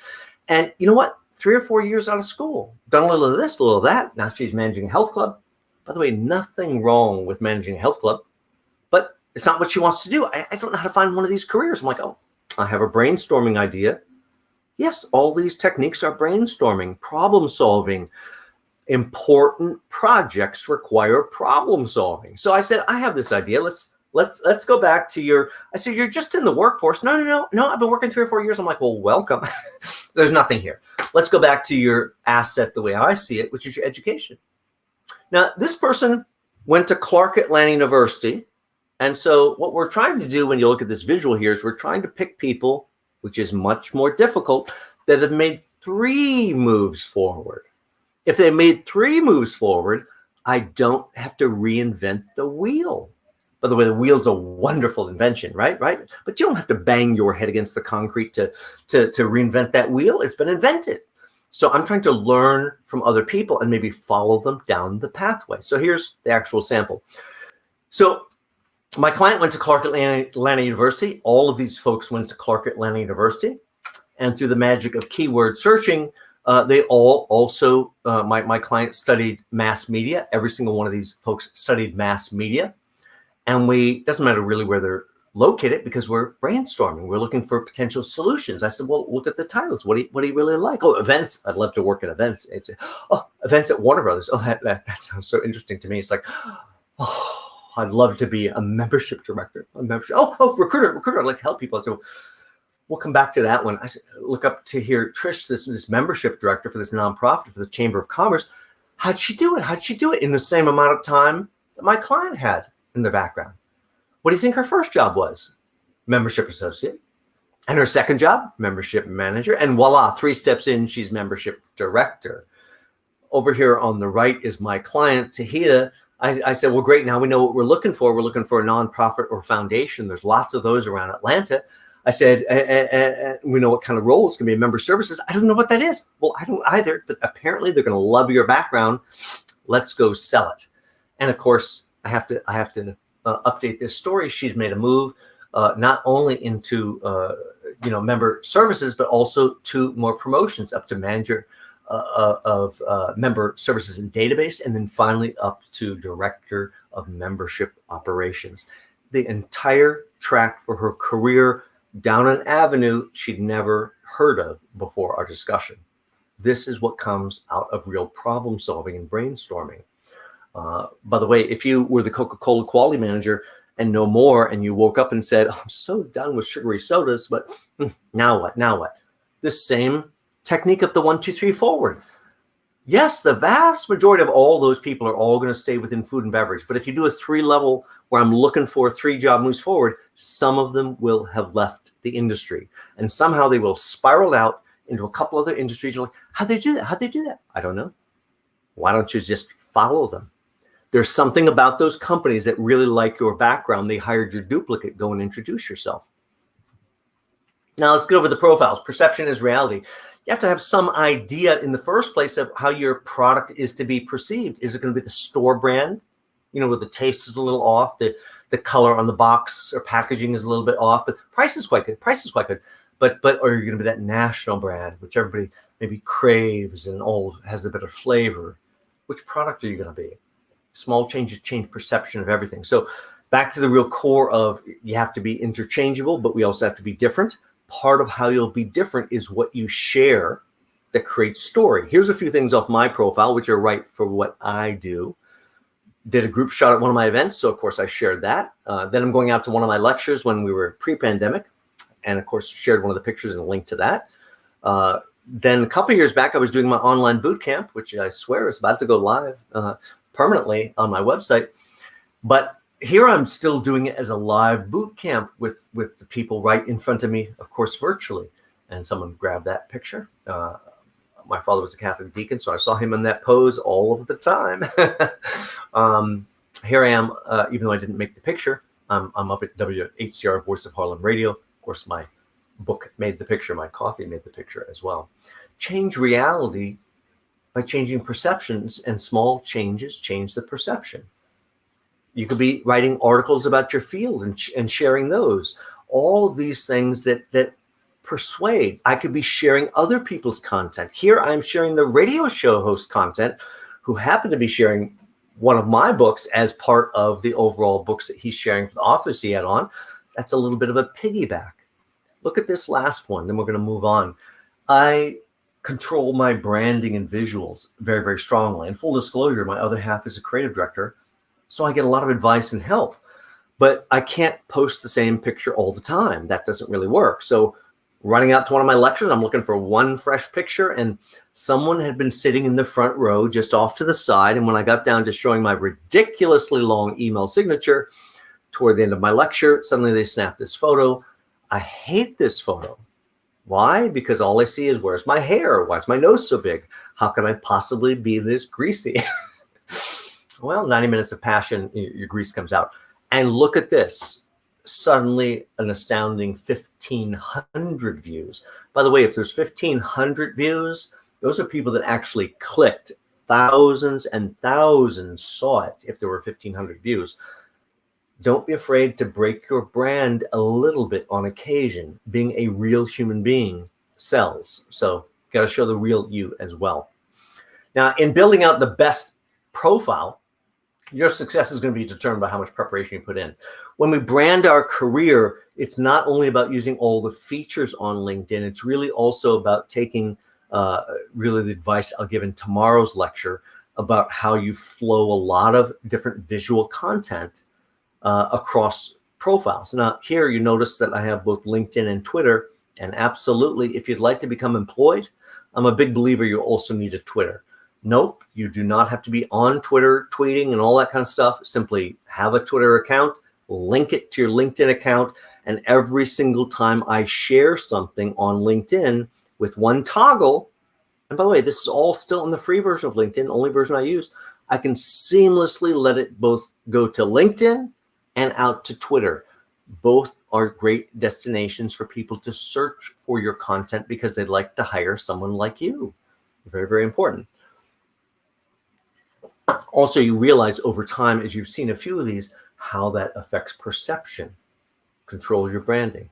And you know what? 3 or 4 years out of school, done a little of this, a little of that. Now she's managing a health club. By the way, nothing wrong with managing a health club, but it's not what she wants to do. I don't know how to find one of these careers. I'm like, oh, I have a brainstorming idea. Yes, all these techniques are brainstorming, problem solving. Important projects require problem solving. So I said, I have this idea. Let's go back to your, I said, you're just in the workforce. No, I've been working 3 or 4 years. I'm like, well, welcome. There's nothing here. Let's go back to your asset the way I see it, which is your education. Now, this person went to Clark Atlanta University. And so what we're trying to do when you look at this visual here is we're trying to pick people, which is much more difficult, that have made 3 moves forward. If they made 3 moves forward, I don't have to reinvent the wheel. By the way, the wheel's a wonderful invention, right? But you don't have to bang your head against the concrete to reinvent that wheel. It's been invented. So I'm trying to learn from other people and maybe follow them down the pathway. So here's the actual sample. So my client went to Clark Atlanta University. All of these folks went to Clark Atlanta University. And through the magic of keyword searching, they all also, my client studied mass media. Every single one of these folks studied mass media. And doesn't matter really where they're located because we're brainstorming. We're looking for potential solutions. I said, well, look at the titles. What do you really like? Oh, events. I'd love to work in events. It's, oh, events at Warner Brothers. Oh, that sounds so interesting to me. It's like, oh, I'd love to be a membership director. Oh, recruiter. I'd like to help people. So we'll come back to that one. I look up to here, Trish, this membership director for this nonprofit, for the Chamber of Commerce. How'd she do it in the same amount of time that my client had in the background? What do you think her first job was? Membership associate. And her second job, membership manager. And voila, 3 steps in, she's membership director. Over here on the right is my client, Tahita. I said, well, great. Now we know what we're looking for. We're looking for a nonprofit or foundation. There's lots of those around Atlanta. I said, we know what kind of role it's going to be in member services. I don't know what that is. Well, I don't either, but apparently they're going to love your background. Let's go sell it. And of course, I have to update this story. She's made a move, not only into member services, but also 2 more promotions up to manager of member services and database, and then finally up to director of membership operations. The entire track for her career down an avenue she'd never heard of before our discussion. This is what comes out of real problem solving and brainstorming. By the way, if you were the Coca-Cola quality manager and no more, and you woke up and said, oh, I'm so done with sugary sodas, but now what? This same technique of the 1, 2, 3 forward. Yes, the vast majority of all those people are all going to stay within food and beverage. But if you do a 3 level where I'm looking for 3 job moves forward, some of them will have left the industry. And somehow they will spiral out into a couple other industries. You're like, how'd they do that? I don't know. Why don't you just follow them? There's something about those companies that really like your background. They hired your duplicate. Go and introduce yourself. Now let's get over the profiles. Perception is reality. You have to have some idea in the first place of how your product is to be perceived. Is it going to be the store brand, where the taste is a little off, the color on the box or packaging is a little bit off, but price is quite good. But or you're going to be that national brand, which everybody maybe craves and all has a bit of flavor. Which product are you going to be? Small changes change perception of everything. So back to the real core of, you have to be interchangeable, but we also have to be different. Part of how you'll be different is what you share that creates story. Here's a few things off my profile, which are right for what I do. Did a group shot at one of my events, so of course I shared that. Then I'm going out to one of my lectures when we were pre-pandemic, and of course shared one of the pictures and a link to that. Then a couple of years back, I was doing my online boot camp, which I swear is about to go live permanently on my website. But here I'm still doing it as a live boot camp with the people right in front of me, of course, virtually. And someone grabbed that picture. My father was a Catholic deacon, so I saw him in that pose all of the time. Here I am, even though I didn't make the picture. I'm up at WHCR, Voice of Harlem Radio. Of course, my book made the picture. My coffee made the picture as well. Change reality by changing perceptions, and small changes change the perception. You could be writing articles about your field and sharing those. All of these things that persuade. I could be sharing other people's content. Here I'm sharing the radio show host content, who happened to be sharing one of my books as part of the overall books that he's sharing for the authors he had on. That's a little bit of a piggyback. Look at this last one, then we're going to move on. I control my branding and visuals very, very strongly. In full disclosure, my other half is a creative director, so I get a lot of advice and help. But I can't post the same picture all the time. That doesn't really work. So running out to one of my lectures, I'm looking for one fresh picture, and someone had been sitting in the front row just off to the side. And when I got down to showing my ridiculously long email signature toward the end of my lecture, suddenly they snapped this photo. I hate this photo. Why? Because all I see is, where's my hair? Why is my nose so big? How can I possibly be this greasy? Well, 90 minutes of passion, your grease comes out. And look at this. Suddenly an astounding 1,500 views. By the way, if there's 1,500 views, those are people that actually clicked. Thousands and thousands saw it if there were 1,500 views. Don't be afraid to break your brand a little bit on occasion. Being a real human being sells. So you got to show the real you as well. Now, in building out the best profile, your success is going to be determined by how much preparation you put in. When we brand our career, it's not only about using all the features on LinkedIn, it's really also about taking really the advice I'll give in tomorrow's lecture about how you flow a lot of different visual content across profiles. Now, here you notice that I have both LinkedIn and Twitter, and absolutely, if you'd like to become employed, I'm a big believer you also need a Twitter. Nope, you do not have to be on Twitter tweeting and all that kind of stuff. Simply have a Twitter account, link it to your LinkedIn account, and every single time I share something on LinkedIn with one toggle, and by the way, this is all still in the free version of LinkedIn, the only version I use, I can seamlessly let it both go to LinkedIn and out to Twitter. Both are great destinations for people to search for your content because they'd like to hire someone like you. Very, very important. Also, you realize over time, as you've seen a few of these, how that affects perception. Control your branding.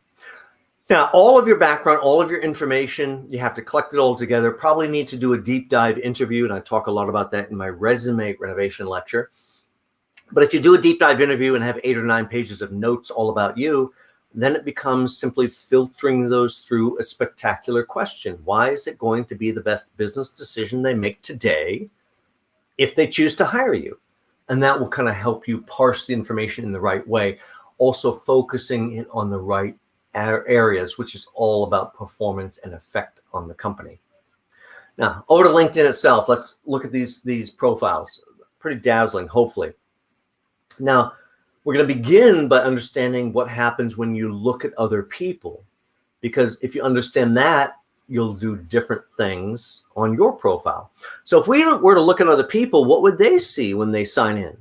Now, all of your background, all of your information, you have to collect it all together. Probably need to do a deep dive interview, and I talk a lot about that in my resume renovation lecture. But if you do a deep dive interview and have 8 or 9 pages of notes all about you, then it becomes simply filtering those through a spectacular question. Why is it going to be the best business decision they make today if they choose to hire you? And that will kind of help you parse the information in the right way, also focusing it on the right areas, which is all about performance and effect on the company. Now, over to LinkedIn itself. Let's look at these profiles. Pretty dazzling, hopefully. Now, we're going to begin by understanding what happens when you look at other people, because if you understand that, you'll do different things on your profile. So if we were to look at other people, what would they see when they sign in?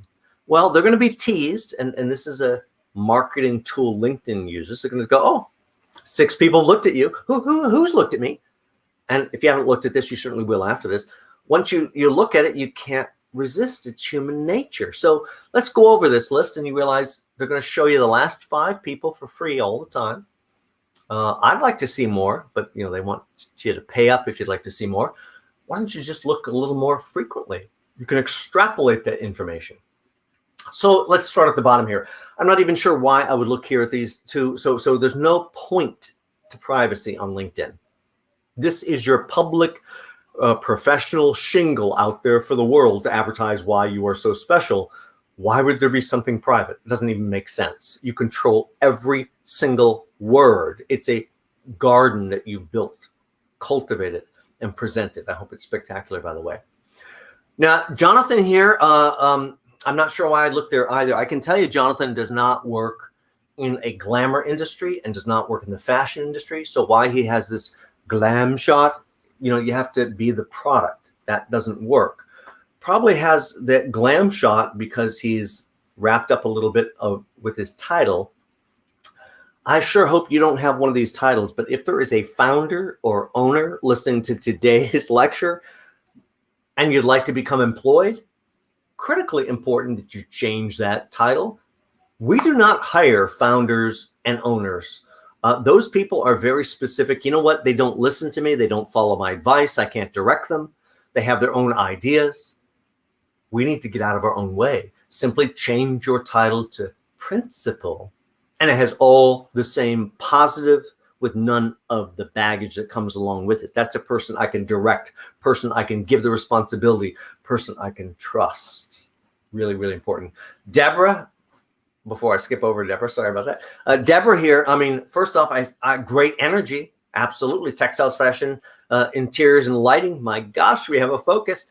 Well, they're going to be teased, and this is a marketing tool LinkedIn uses. They're going to go, oh, 6 people looked at you. Who's looked at me? And if you haven't looked at this, you certainly will after this. Once you look at it, you can't resist. It's human nature. So let's go over this list, and you realize they're going to show you the last 5 people for free all the time. I'd like to see more, but they want you to pay up if you'd like to see more. Why don't you just look a little more frequently? You can extrapolate that information. So let's start at the bottom here. I'm not even sure why I would look here at these 2. So there's no point to privacy on LinkedIn. This is your public professional shingle out there for the world to advertise why you are so special. Why would there be something private? It doesn't even make sense. You control every single word. It's a garden that you've built, cultivated, and presented. I hope it's spectacular, by the way. Now, Jonathan here, I'm not sure why I looked there either. I can tell you Jonathan does not work in a glamour industry and does not work in the fashion industry. So why he has this glam shot, you have to be the product. That doesn't work. Probably has that glam shot because he's wrapped up a little bit with his title. I sure hope you don't have one of these titles, but if there is a founder or owner listening to today's lecture and you'd like to become employed, critically important that you change that title. We do not hire founders and owners. Those people are very specific. You know what? They don't listen to me. They don't follow my advice. I can't direct them. They have their own ideas. We need to get out of our own way. Simply change your title to principal. And it has all the same positive with none of the baggage that comes along with it. That's a person I can direct, person I can give the responsibility, person I can trust. Really, really important. Deborah, before I skip over Deborah, sorry about that. Deborah here, first off, I great energy, absolutely. Textiles, fashion, interiors, and lighting. My gosh, we have a focus.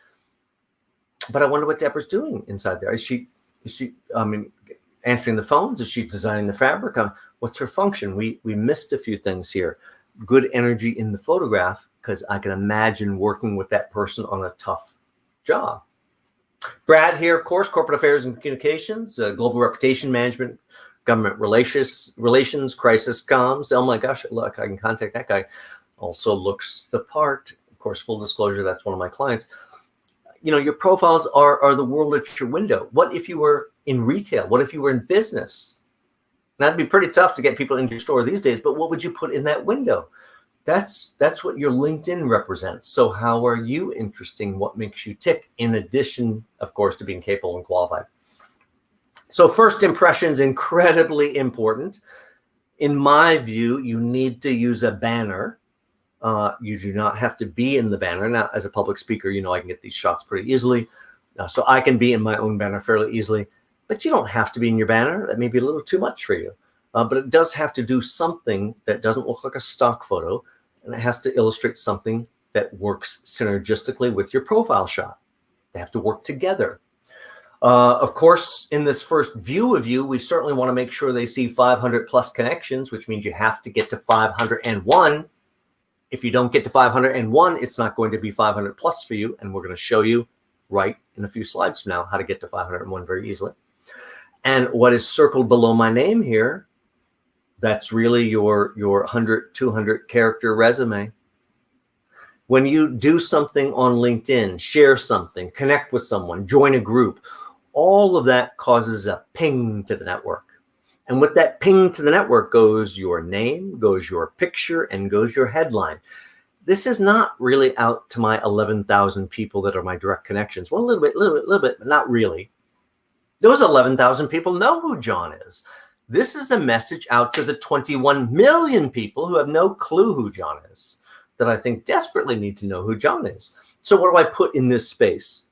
But I wonder what Deborah's doing inside there. Is she answering the phones? Is she designing the fabric? What's her function? We missed a few things here. Good energy in the photograph, because I can imagine working with that person on a tough job. Brad here, of course, corporate affairs and communications, global reputation management, government relations, crisis comms. Oh my gosh, look, I can contact that guy. Also looks the part. Of course, full disclosure, that's one of my clients. Your profiles are the world at your window. What if you were in retail? What if you were in business? That'd be pretty tough to get people into your store these days, but what would you put in that window? That's what your LinkedIn represents. So how are you interesting? What makes you tick? In addition, of course, to being capable and qualified. So first impressions, incredibly important. In my view, you need to use a banner. You do not have to be in the banner. Now, as a public speaker, I can get these shots pretty easily. So I can be in my own banner fairly easily, but you don't have to be in your banner. That may be a little too much for you. But it does have to do something that doesn't look like a stock photo, and it has to illustrate something that works synergistically with your profile shot. They have to work together. Of course, in this first view of you, we certainly want to make sure they see 500 plus connections, which means you have to get to 501. If you don't get to 501, it's not going to be 500 plus for you. And we're going to show you right in a few slides from now how to get to 501 very easily. And what is circled below my name here, that's really your 100, 200 character resume. When you do something on LinkedIn, share something, connect with someone, join a group, all of that causes a ping to the network. And with that ping to the network goes your name, goes your picture, and goes your headline. This is not really out to my 11,000 people that are my direct connections. Well, a little bit, but not really. Those 11,000 people know who John is. This is a message out to the 21 million people who have no clue who John is, that I think desperately need to know who John is. So what do I put in this space?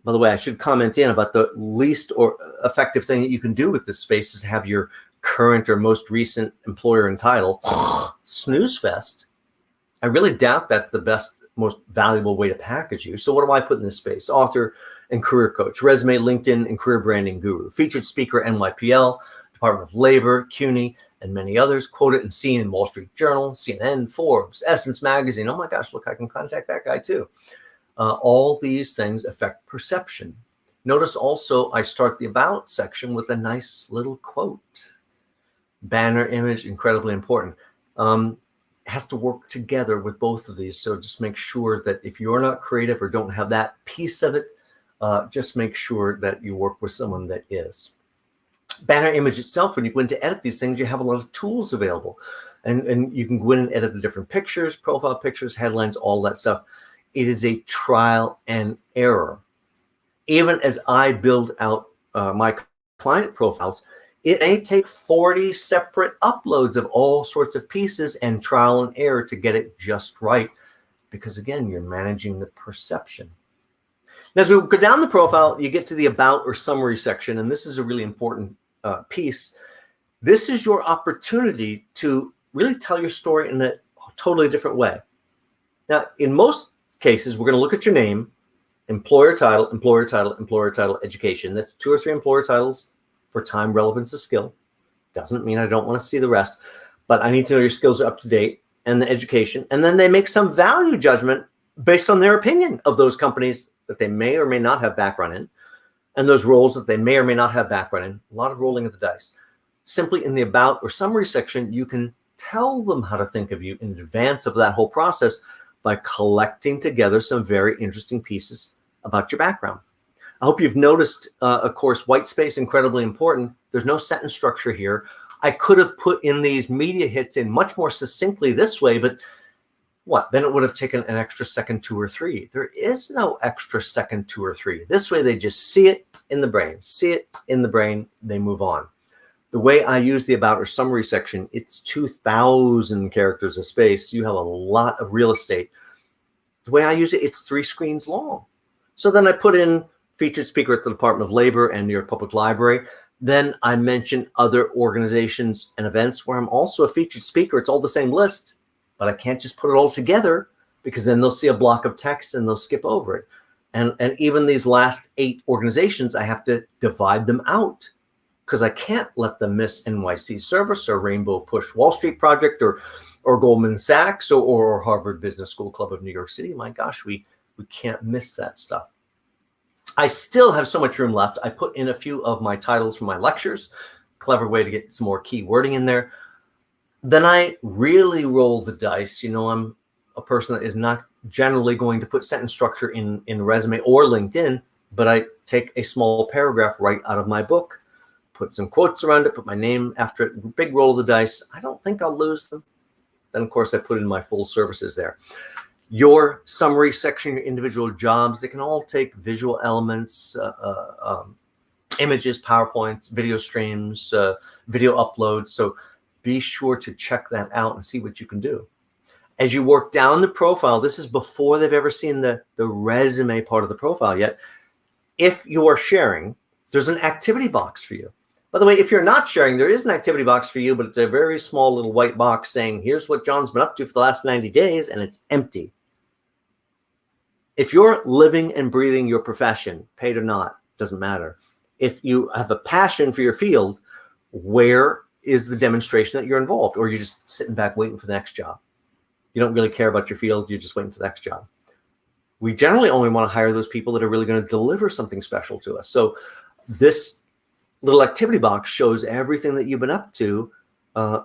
By the way, I should comment in about the least or effective thing that you can do with this space is have your current or most recent employer and title snooze fest. I really doubt that's the best, most valuable way to package you. So what do I put in this space? Author and career coach, resume, LinkedIn, and career branding guru, featured speaker, NYPL, Department of Labor, CUNY, and many others, quoted and seen in Wall Street Journal, CNN, Forbes, Essence Magazine. Oh my gosh, look, I can contact that guy too. All these things affect perception. Notice also I start the about section with a nice little quote. Banner image, incredibly important. has to work together with both of these. So just make sure that if you're not creative or don't have that piece of it, just make sure that you work with someone that is. Banner image itself, when you go in to edit these things, you have a lot of tools available. And you can go in and edit the different pictures, profile pictures, headlines, all that stuff. It is a trial and error. Even as I build out my client profiles, it may take 40 separate uploads of all sorts of pieces and trial and error to get it just right. Because again, you're managing the perception. Now, as we go down the profile, you get to the about or summary section, and this is a really important piece. This is your opportunity to really tell your story in a totally different way. Now, in most cases, we're going to look at your name, employer title, employer title, employer title, education. That's 2 or 3 employer titles for time, relevance, of skill. Doesn't mean I don't want to see the rest, but I need to know your skills are up to date and the education. And then they make some value judgment based on their opinion of those companies that they may or may not have background in, and those roles that they may or may not have background in. A lot of rolling of the dice. Simply in the about or summary section, you can tell them how to think of you in advance of that whole process by collecting together some very interesting pieces about your background. I hope you've noticed, of course, white space, incredibly important. There's no sentence structure here. I could have put in these media hits in much more succinctly this way, but what? Then it would have taken an extra second, 2 or 3. There is no extra second, 2 or 3. This way, they just see it in the brain, see it in the brain, they move on. The way I use the about or summary section, it's 2,000 characters of space. You have a lot of real estate. The way I use it, it's 3 screens long. So then I put in featured speaker at the Department of Labor and New York Public Library. Then I mention other organizations and events where I'm also a featured speaker. It's all the same list, but I can't just put it all together because then they'll see a block of text and they'll skip over it. And even these last 8 organizations, I have to divide them out because I can't let them miss NYC Service or Rainbow Push Wall Street Project or Goldman Sachs or Harvard Business School Club of New York City. My gosh, we can't miss that stuff. I still have so much room left. I put in a few of my titles from my lectures, clever way to get some more key wording in there. Then I really roll the dice. You know, I'm a person that is not generally going to put sentence structure in resume or LinkedIn, but I take a small paragraph right out of my book, put some quotes around it, put my name after it, big roll of the dice. I don't think I'll lose them. Then, of course, I put in my full services there. Your summary section, your individual jobs, they can all take visual elements, images, PowerPoints, video streams, video uploads. So be sure to check that out and see what you can do. As you work down the profile, this is before they've ever seen the resume part of the profile yet. If you are sharing, there's an activity box for you. By the way, if you're not sharing, there is an activity box for you, but it's a very small little white box saying, here's what John's been up to for the last 90 days, and it's empty. If you're living and breathing your profession, paid or not, doesn't matter. If you have a passion for your field, where is the demonstration that you're involved? Or you're just sitting back waiting for the next job. You don't really care about your field. You're just waiting for the next job. We generally only want to hire those people that are really going to deliver something special to us. So this little activity box shows everything that you've been up to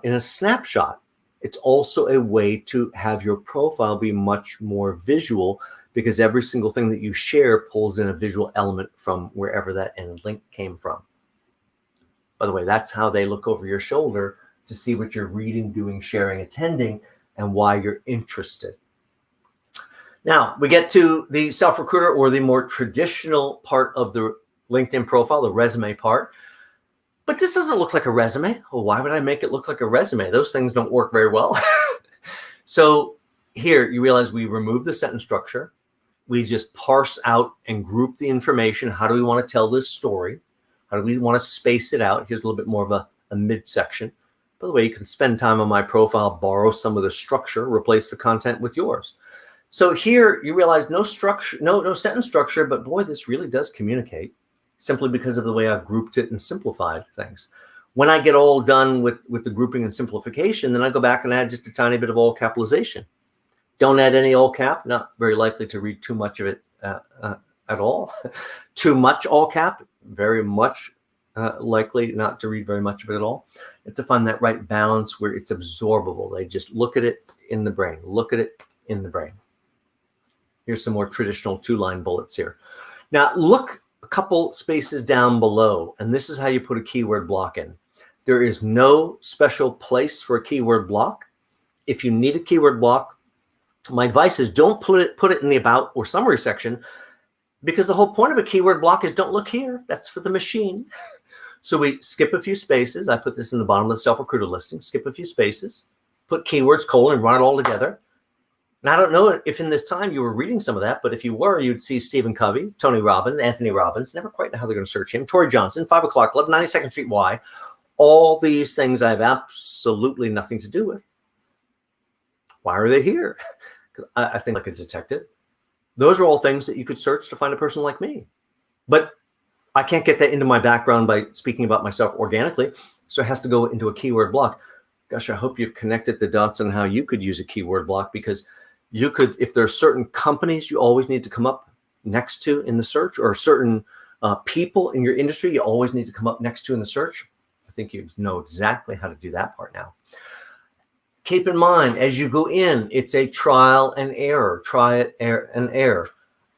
in a snapshot. It's also a way to have your profile be much more visual because every single thing that you share pulls in a visual element from wherever that end link came from. By the way, that's how they look over your shoulder to see what you're reading, doing, sharing, attending, and why you're interested. Now, we get to the self-recruiter or the more traditional part of the LinkedIn profile, the resume part. But this doesn't look like a resume. Well, why would I make it look like a resume? Those things don't work very well. So here you realize we remove the sentence structure. We just parse out and group the information. How do we want to tell this story? How do we want to space it out? Here's a little bit more of a midsection. By the way, you can spend time on my profile, borrow some of the structure, replace the content with yours. So here you realize no structure, no sentence structure, but boy, this really does communicate simply because of the way I've grouped it and simplified things. When I get all done with the grouping and simplification, then I go back and add just a tiny bit of all capitalization. Don't add any all cap, not very likely to read too much of it at all. Too much all cap, very much likely not to read very much of it at all. You have to find that right balance where it's absorbable. They just look at it in the brain, look at it in the brain. Here's some more traditional 2-line bullets here. Now look a couple spaces down below, and this is how you put a keyword block in. There is no special place for a keyword block. If you need a keyword block, my advice is don't put it in the about or summary section, because the whole point of a keyword block is don't look here. That's for the machine. So we skip a few spaces. I put this in the bottom of the self-recruiter listing. Skip a few spaces, put keywords, colon, and run it all together. And I don't know if in this time you were reading some of that, but if you were, you'd see Stephen Covey, Tony Robbins, Anthony Robbins, never quite know how they're going to search him, Tori Johnson, 5 o'clock club, 92nd Street Y. All these things I have absolutely nothing to do with. Why are they here? Because I think like a detective. Those are all things that you could search to find a person like me. But I can't get that into my background by speaking about myself organically. So it has to go into a keyword block. Gosh, I hope you've connected the dots on how you could use a keyword block, because you could, if there are certain companies you always need to come up next to in the search, or certain people in your industry you always need to come up next to in the search. I think you know exactly how to do that part now. Keep in mind, as you go in, it's a trial and error, try it and error.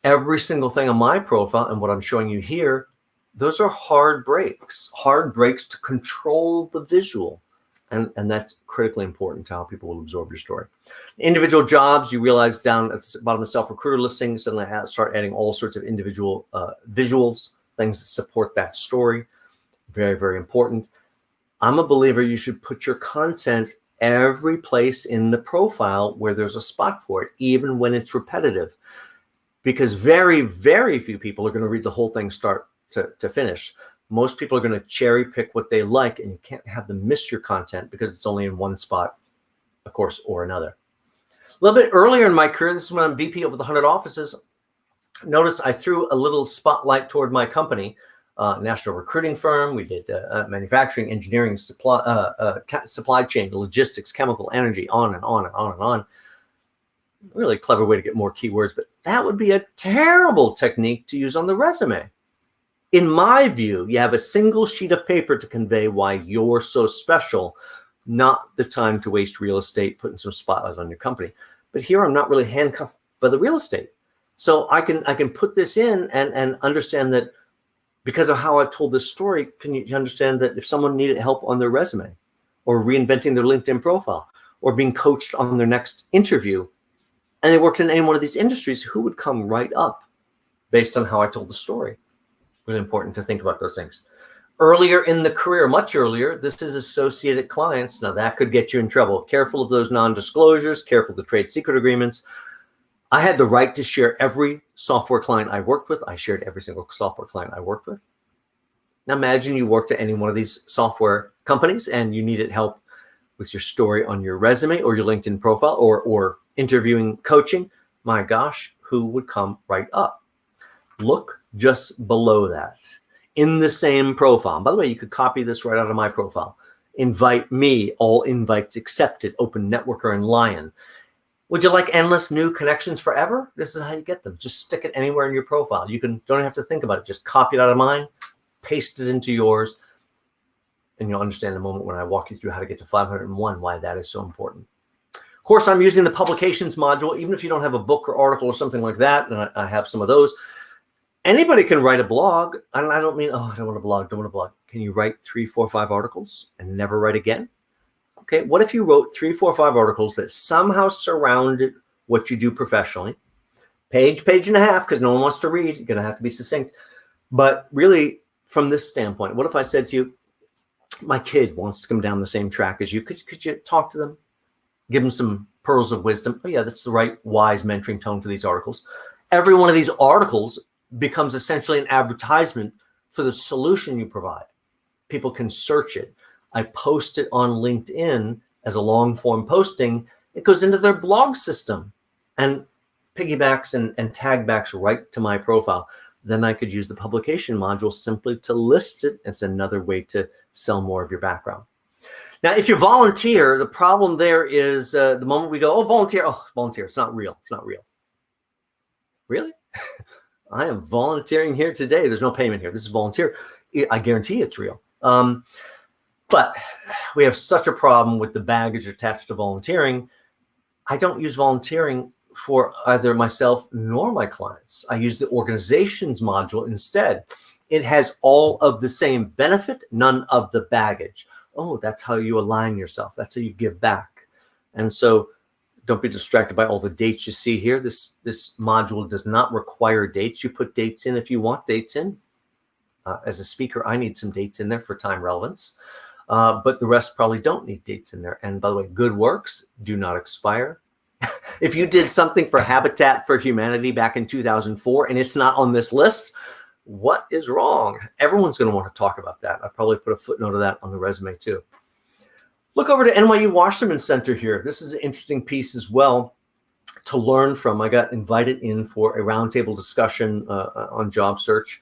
Every single thing on my profile and what I'm showing you here, those are hard breaks to control the visual. And that's critically important to how people will absorb your story. Individual jobs, you realize down at the bottom of the self-recruiter listing, suddenly start adding all sorts of individual visuals, things that support that story. Very, very important. I'm a believer you should put your content every place in the profile where there's a spot for it, even when it's repetitive, because very, very few people are going to read the whole thing start to finish. Most people are going to cherry pick what they like, and you can't have them miss your content because it's only in one spot, of course, or another. A little bit earlier in my career, this is when I'm VP over the 100 offices. Notice I threw a little spotlight toward my company, national recruiting firm. We did manufacturing, engineering, supply chain, logistics, chemical, energy, on and on and on and on. Really clever way to get more keywords, but that would be a terrible technique to use on the resume. In my view, you have a single sheet of paper to convey why you're so special, not the time to waste real estate putting some spotlight on your company. But here I'm not really handcuffed by the real estate. So I can put this in and understand that because of how I've told this story, can you understand that if someone needed help on their resume, or reinventing their LinkedIn profile, or being coached on their next interview, and they worked in any one of these industries, who would come right up based on how I told the story? Really important to think about those things. Earlier in the career, much earlier, this is associated clients. Now that could get you in trouble. Careful of those non-disclosures, careful of the trade secret agreements. I had the right to share every software client I worked with. I shared every single software client I worked with. Now imagine you worked at any one of these software companies and you needed help with your story on your resume or your LinkedIn profile or interviewing coaching. My gosh, who would come right up? Look just below that in the same profile. And by the way, you could copy this right out of my profile. Invite me, all invites accepted, open networker and Lion. Would you like endless new connections forever? This is how you get them. Just stick it anywhere in your profile. You don't have to think about it. Just copy it out of mine, paste it into yours, and you'll understand in a moment when I walk you through how to get to 501, why that is so important. Of course, I'm using the publications module, even if you don't have a book or article or something like that, and I have some of those. Anybody can write a blog. And I don't mean, oh, I don't want to blog. Can you write 3, 4, 5 articles and never write again? Okay, what if you wrote 3, 4, 5 articles that somehow surrounded what you do professionally? Page and a half, because no one wants to read. You're going to have to be succinct. But really, from this standpoint, what if I said to you, my kid wants to come down the same track as you. Could you talk to them? Give them some pearls of wisdom. Oh, yeah, that's the right, wise mentoring tone for these articles. Every one of these articles becomes essentially an advertisement for the solution you provide. People can search it. I post it on LinkedIn as a long form posting. It goes into their blog system and piggybacks and tagbacks right to my profile. Then I could use the publication module simply to list it. It's another way to sell more of your background. Now, if you volunteer, the problem there is the moment we go, oh, volunteer, it's not real. It's not real. Really? I am volunteering here today. There's no payment here. This is volunteer. I guarantee it's real. But we have such a problem with the baggage attached to volunteering. I don't use volunteering for either myself nor my clients. I use the organizations module instead. It has all of the same benefit, none of the baggage. Oh, that's how you align yourself. That's how you give back. And so don't be distracted by all the dates you see here. This module does not require dates. You put dates in if you want dates in. As a speaker, I need some dates in there for time relevance. But the rest probably don't need dates in there. And by the way, good works do not expire. If you did something for Habitat for Humanity back in 2004 and it's not on this list, what is wrong? Everyone's going to want to talk about that. I probably put a footnote of that on the resume too. Look over to NYU Wasserman Center here. This is an interesting piece as well to learn from. I got invited in for a roundtable discussion on job search.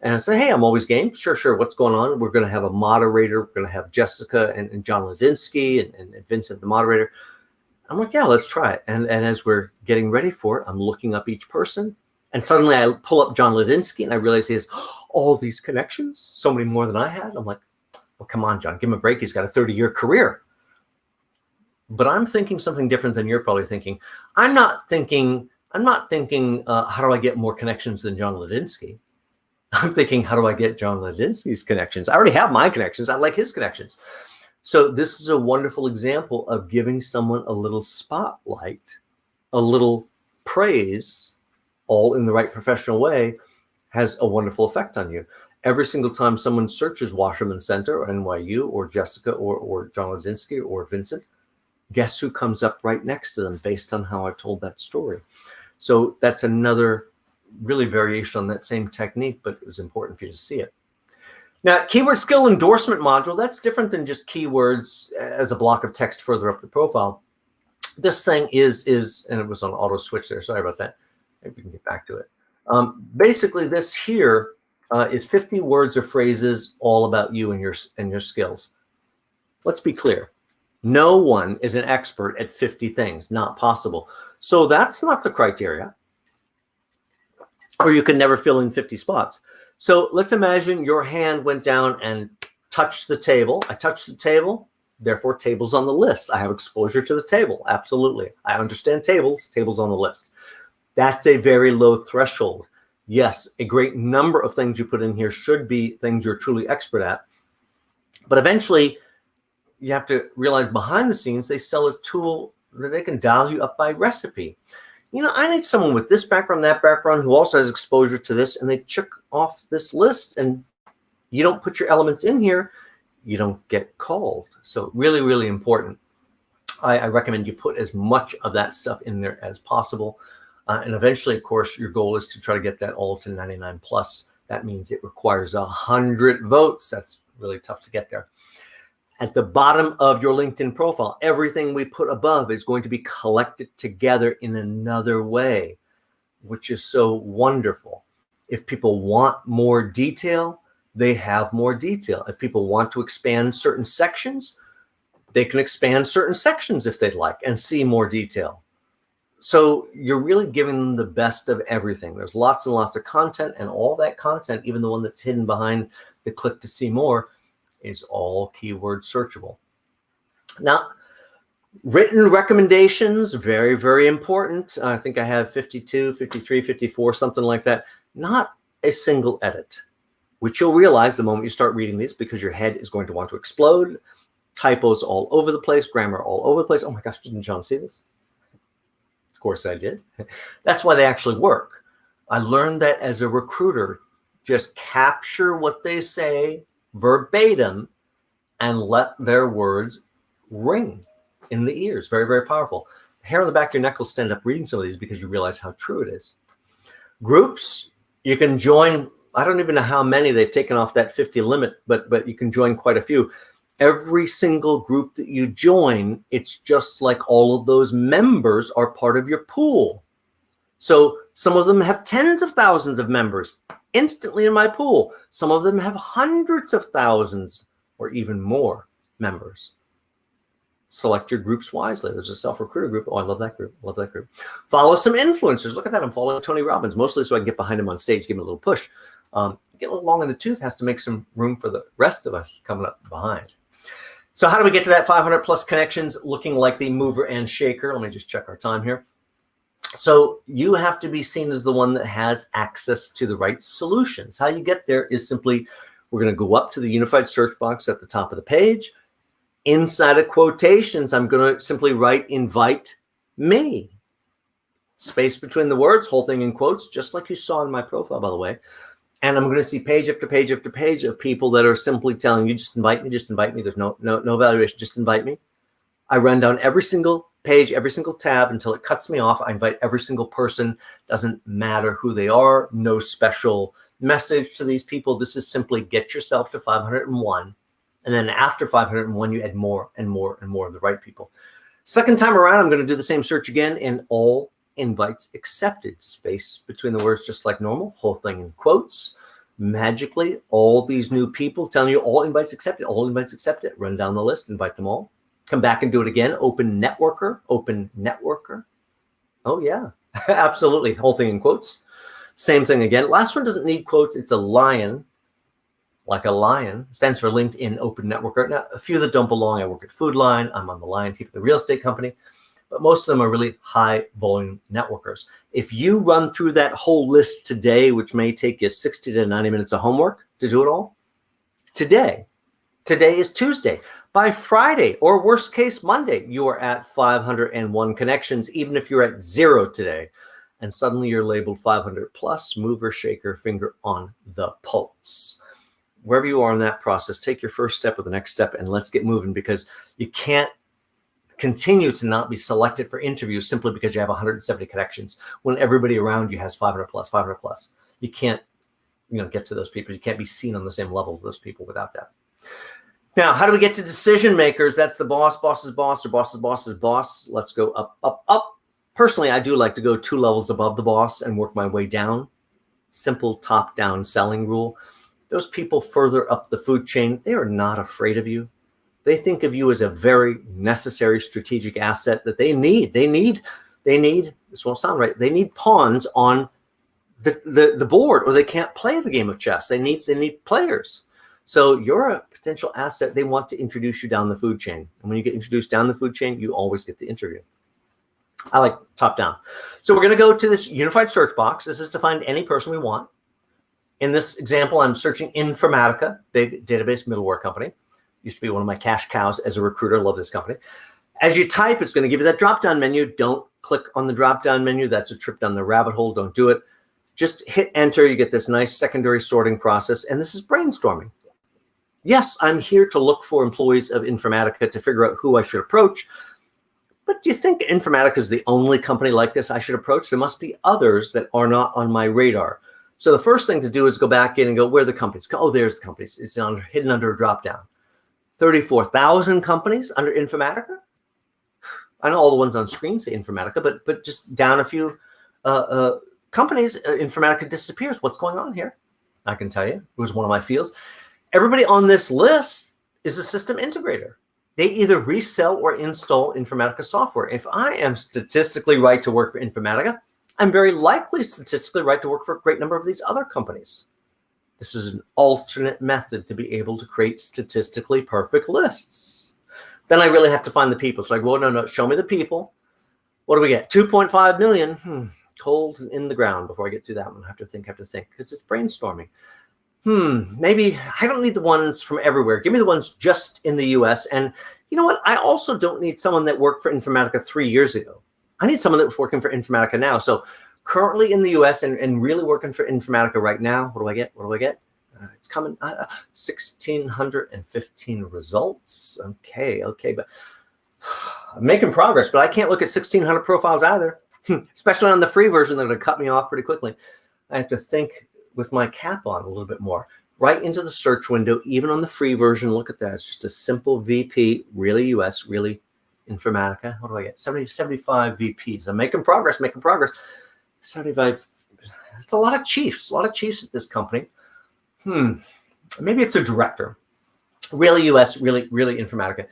And I said, hey, I'm always game. Sure. What's going on? We're going to have a moderator. We're going to have Jessica and John Ladinsky and Vincent, the moderator. I'm like, yeah, let's try it. And as we're getting ready for it, I'm looking up each person. And suddenly I pull up John Ladinsky and I realize he has all these connections, so many more than I had. I'm like, well, come on, John, give him a break. He's got a 30-year career. But I'm thinking something different than you're probably thinking. I'm not thinking, how do I get more connections than John Ladinsky? I'm thinking, how do I get John Ladinsky's connections? I already have my connections. I like his connections. So this is a wonderful example of giving someone a little spotlight, a little praise, all in the right professional way, has a wonderful effect on you. Every single time someone searches Wasserman Center or NYU or Jessica or John Ladinsky or Vincent, guess who comes up right next to them based on how I told that story? So that's another really variation on that same technique, but it was important for you to see it. Now, keyword skill endorsement module, that's different than just keywords as a block of text further up the profile. This thing is, and it was on auto switch there. Sorry about that. Maybe we can get back to it. Basically, this here is 50 words or phrases all about you and your skills. Let's be clear. No one is an expert at 50 things. Not possible. So that's not the criteria. Or you can never fill in 50 spots. So let's imagine your hand went down and touched the table. I touched the table. Therefore, tables on the list. I have exposure to the table. Absolutely. I understand tables. Tables on the list. That's a very low threshold. Yes, a great number of things you put in here should be things you're truly expert at. But eventually, you have to realize behind the scenes, they sell a tool that they can dial you up by recipe. You know, I need someone with this background, that background, who also has exposure to this, and they check off this list, and you don't put your elements in here, you don't get called. So really, really important. I recommend you put as much of that stuff in there as possible. And eventually, of course, your goal is to try to get that all to 99 plus. That means it requires 100 votes. That's really tough to get there. At the bottom of your LinkedIn profile, everything we put above is going to be collected together in another way, which is so wonderful. If people want more detail, they have more detail. If people want to expand certain sections, they can expand certain sections if they'd like and see more detail. So you're really giving them the best of everything. There's lots and lots of content, and all that content, even the one that's hidden behind the click to see more, is all keyword searchable. Now, written recommendations, very, very important. I think I have 52, 53, 54, something like that. Not a single edit, which you'll realize the moment you start reading these, because your head is going to want to explode. Typos all over the place, grammar all over the place. Oh my gosh, didn't John see this? Of course I did. That's why they actually work. I learned that as a recruiter. Just capture what they say verbatim and let their words ring in the ears. Very, very powerful. The hair on the back of your neck will stand up reading some of these because you realize how true it is. Groups, you can join. I don't even know how many they've taken off that 50 limit, but you can join quite a few. Every single group that you join, it's just like all of those members are part of your pool. So some of them have tens of thousands of members instantly in my pool. Some of them have hundreds of thousands or even more members. Select your groups wisely. There's a self-recruiter group. Oh, I love that group. Love that group. Follow some influencers. Look at that. I'm following Tony Robbins, mostly so I can get behind him on stage, give him a little push. Get a little long in the tooth, has to make some room for the rest of us coming up behind. So how do we get to that 500 plus connections looking like the mover and shaker? Let me just check our time here. So you have to be seen as the one that has access to the right solutions. How you get there is simply, we're going to go up to the unified search box at the top of the page. Inside of quotations, I'm going to simply write invite me. Space between the words, whole thing in quotes, just like you saw in my profile, by the way. And I'm going to see page after page after page of people that are simply telling you, just invite me, just invite me. There's no evaluation, just invite me. I run down every single page, every single tab until it cuts me off. I invite every single person. Doesn't matter who they are. No special message to these people. This is simply get yourself to 501. And then after 501, you add more and more and more of the right people. Second time around, I'm going to do the same search again in all invites accepted. Space between the words, just like normal. Whole thing in quotes. Magically, all these new people telling you all invites accepted, all invites accepted. Run down the list, invite them all. Come back and do it again. Open networker, open networker. Oh yeah, absolutely. Whole thing in quotes. Same thing again. Last one doesn't need quotes. It's a lion, like a lion. Stands for LinkedIn Open Networker. Now, a few that don't belong. I work at Food Line. I'm on the Lion team, the real estate company. But most of them are really high volume networkers. If you run through that whole list today, which may take you 60 to 90 minutes of homework to do it all, today is Tuesday. By Friday, or worst case Monday, you are at 501 connections, even if you're at 0 today. And suddenly you're labeled 500 plus, mover, shaker, finger on the pulse. Wherever you are in that process, take your first step or the next step and let's get moving, because you can't continue to not be selected for interviews simply because you have 170 connections when everybody around you has 500 plus, 500 plus. You can't, get to those people. You can't be seen on the same level as those people without that. Now, how do we get to decision makers? That's the boss's boss, or boss's boss. Let's go up, up, up. Personally, I do like to go 2 levels above the boss and work my way down. Simple top-down selling rule. Those people further up the food chain, they are not afraid of you. They think of you as a very necessary strategic asset that they need. They need, this won't sound right, they need pawns on the board, or they can't play the game of chess. They need players. So you're a potential asset. They want to introduce you down the food chain. And when you get introduced down the food chain, you always get the interview. I like top down. So we're going to go to this unified search box. This is to find any person we want. In this example, I'm searching Informatica, big database middleware company. Used to be one of my cash cows as a recruiter. Love this company. As you type, it's going to give you that drop-down menu. Don't click on the drop-down menu. That's a trip down the rabbit hole. Don't do it. Just hit enter. You get this nice secondary sorting process. And this is brainstorming. Yes, I'm here to look for employees of Informatica to figure out who I should approach. But do you think Informatica is the only company like this I should approach? There must be others that are not on my radar. So the first thing to do is go back in and go, where are the companies? Oh, there's the companies. It's hidden under a drop-down. 34,000 companies under Informatica. I know all the ones on screen say Informatica, but just down a few companies, Informatica disappears. What's going on here? I can tell you. It was one of my fields. Everybody on this list is a system integrator. They either resell or install Informatica software. If I am statistically right to work for Informatica, I'm very likely statistically right to work for a great number of these other companies. This is an alternate method to be able to create statistically perfect lists. Then I really have to find the people. So I go, well, no, show me the people. What do we get? 2.5 million. Cold and in the ground before I get to that one. I have to think, because it's brainstorming. Maybe I don't need the ones from everywhere. Give me the ones just in the US. And you know what? I also don't need someone that worked for Informatica 3 years ago. I need someone that was working for Informatica now. So currently in the US and really working for Informatica right now, what do I get? It's coming, 1,615 results. Okay. But I'm making progress, but I can't look at 1,600 profiles either, especially on the free version. They're going to cut me off pretty quickly. I have to think with my cap on a little bit more. Right into the search window, even on the free version. Look at that. It's just a simple VP, really US, really Informatica. What do I get? 75 VPs. I'm making progress. 75. It's a lot of chiefs at this company. Maybe it's a director. Really US, really Informatica.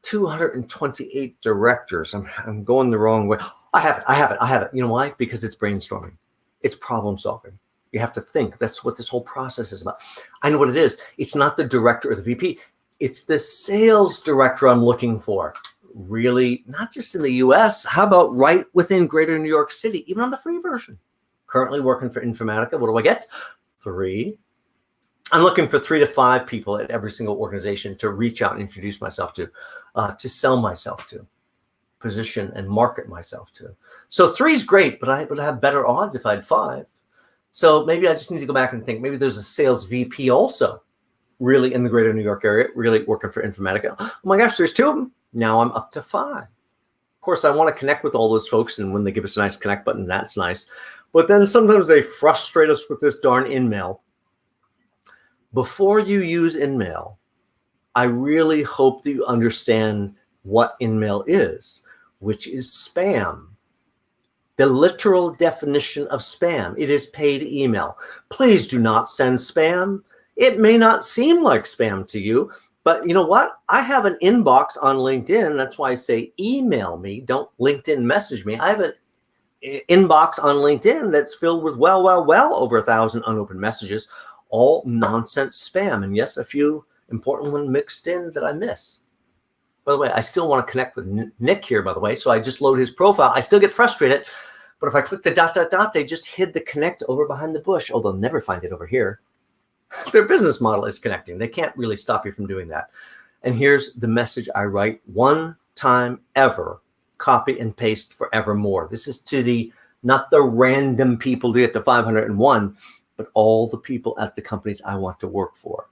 228 directors. I'm going the wrong way. I have it. You know why? Because it's brainstorming. It's problem solving. You have to think. That's what this whole process is about. I know what it is. It's not the director or the VP. It's the sales director I'm looking for. Really, not just in the US. How about right within greater New York City, even on the free version? Currently working for Informatica. What do I get? 3. I'm looking for 3 to 5 people at every single organization to reach out and introduce myself to sell myself to, position and market myself to. So 3 is great, but I would have better odds if I had 5. So maybe I just need to go back and think, maybe there's a sales VP also really in the greater New York area, really working for Informatica. Oh my gosh, there's 2 of them. Now I'm up to 5. Of course, I want to connect with all those folks, and when they give us a nice connect button, that's nice. But then sometimes they frustrate us with this darn InMail. Before you use InMail, I really hope that you understand what InMail is, which is spam. The literal definition of spam. It is paid email. Please do not send spam. It may not seem like spam to you, but you know what? I have an inbox on LinkedIn. That's why I say email me. Don't LinkedIn message me. I have an inbox on LinkedIn that's filled with well over 1,000 unopened messages, all nonsense spam. And yes, a few important ones mixed in that I miss. By the way, I still want to connect with Nick here, by the way. So I just load his profile. I still get frustrated. But if I click the ... they just hid the connect over behind the bush. Oh, they'll never find it over here. Their business model is connecting. They can't really stop you from doing that. And here's the message I write one time ever. Copy and paste forevermore. This is to not the random people to get to 501, but all the people at the companies I want to work for.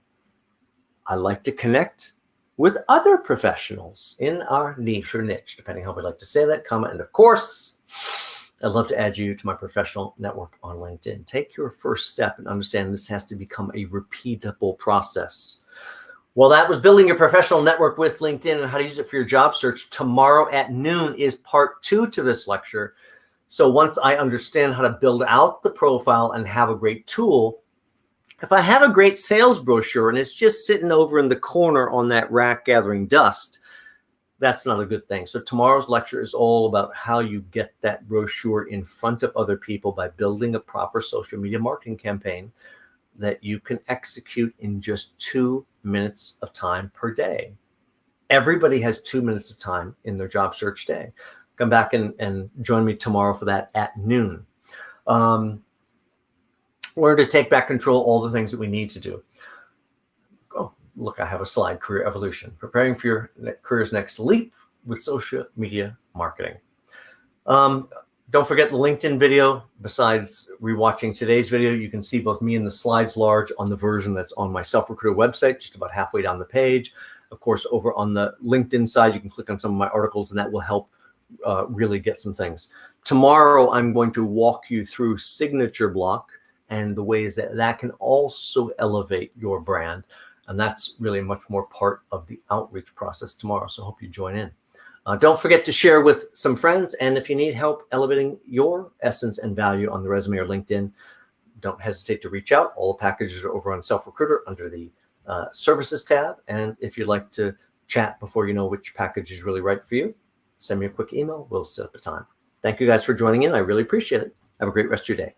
I like to connect with other professionals in our niche or niche, depending how we like to say that, comma, and of course, I'd love to add you to my professional network on LinkedIn. Take your first step and understand this has to become a repeatable process. Well, that was building your professional network with LinkedIn and how to use it for your job search. Tomorrow at noon is part 2 to this lecture. So once I understand how to build out the profile and have a great tool, if I have a great sales brochure and it's just sitting over in the corner on that rack gathering dust, that's not a good thing. So tomorrow's lecture is all about how you get that brochure in front of other people by building a proper social media marketing campaign that you can execute in just 2 minutes of time per day. Everybody has 2 minutes of time in their job search day. Come back and join me tomorrow for that at noon. Learn to take back control, all the things that we need to do. Oh, look, I have a slide, career evolution. Preparing for your career's next leap with social media marketing. Don't forget the LinkedIn video. Besides rewatching today's video, you can see both me and the slides large on the version that's on my Self-Recruiter website, just about halfway down the page. Of course, over on the LinkedIn side, you can click on some of my articles, and that will help really get some things. Tomorrow, I'm going to walk you through Signature Block and the ways that that can also elevate your brand. And that's really much more part of the outreach process tomorrow. So I hope you join in. Don't forget to share with some friends. And if you need help elevating your essence and value on the resume or LinkedIn, don't hesitate to reach out. All the packages are over on Self-Recruiter under the Services tab. And if you'd like to chat before you know which package is really right for you, send me a quick email. We'll set up a time. Thank you guys for joining in. I really appreciate it. Have a great rest of your day.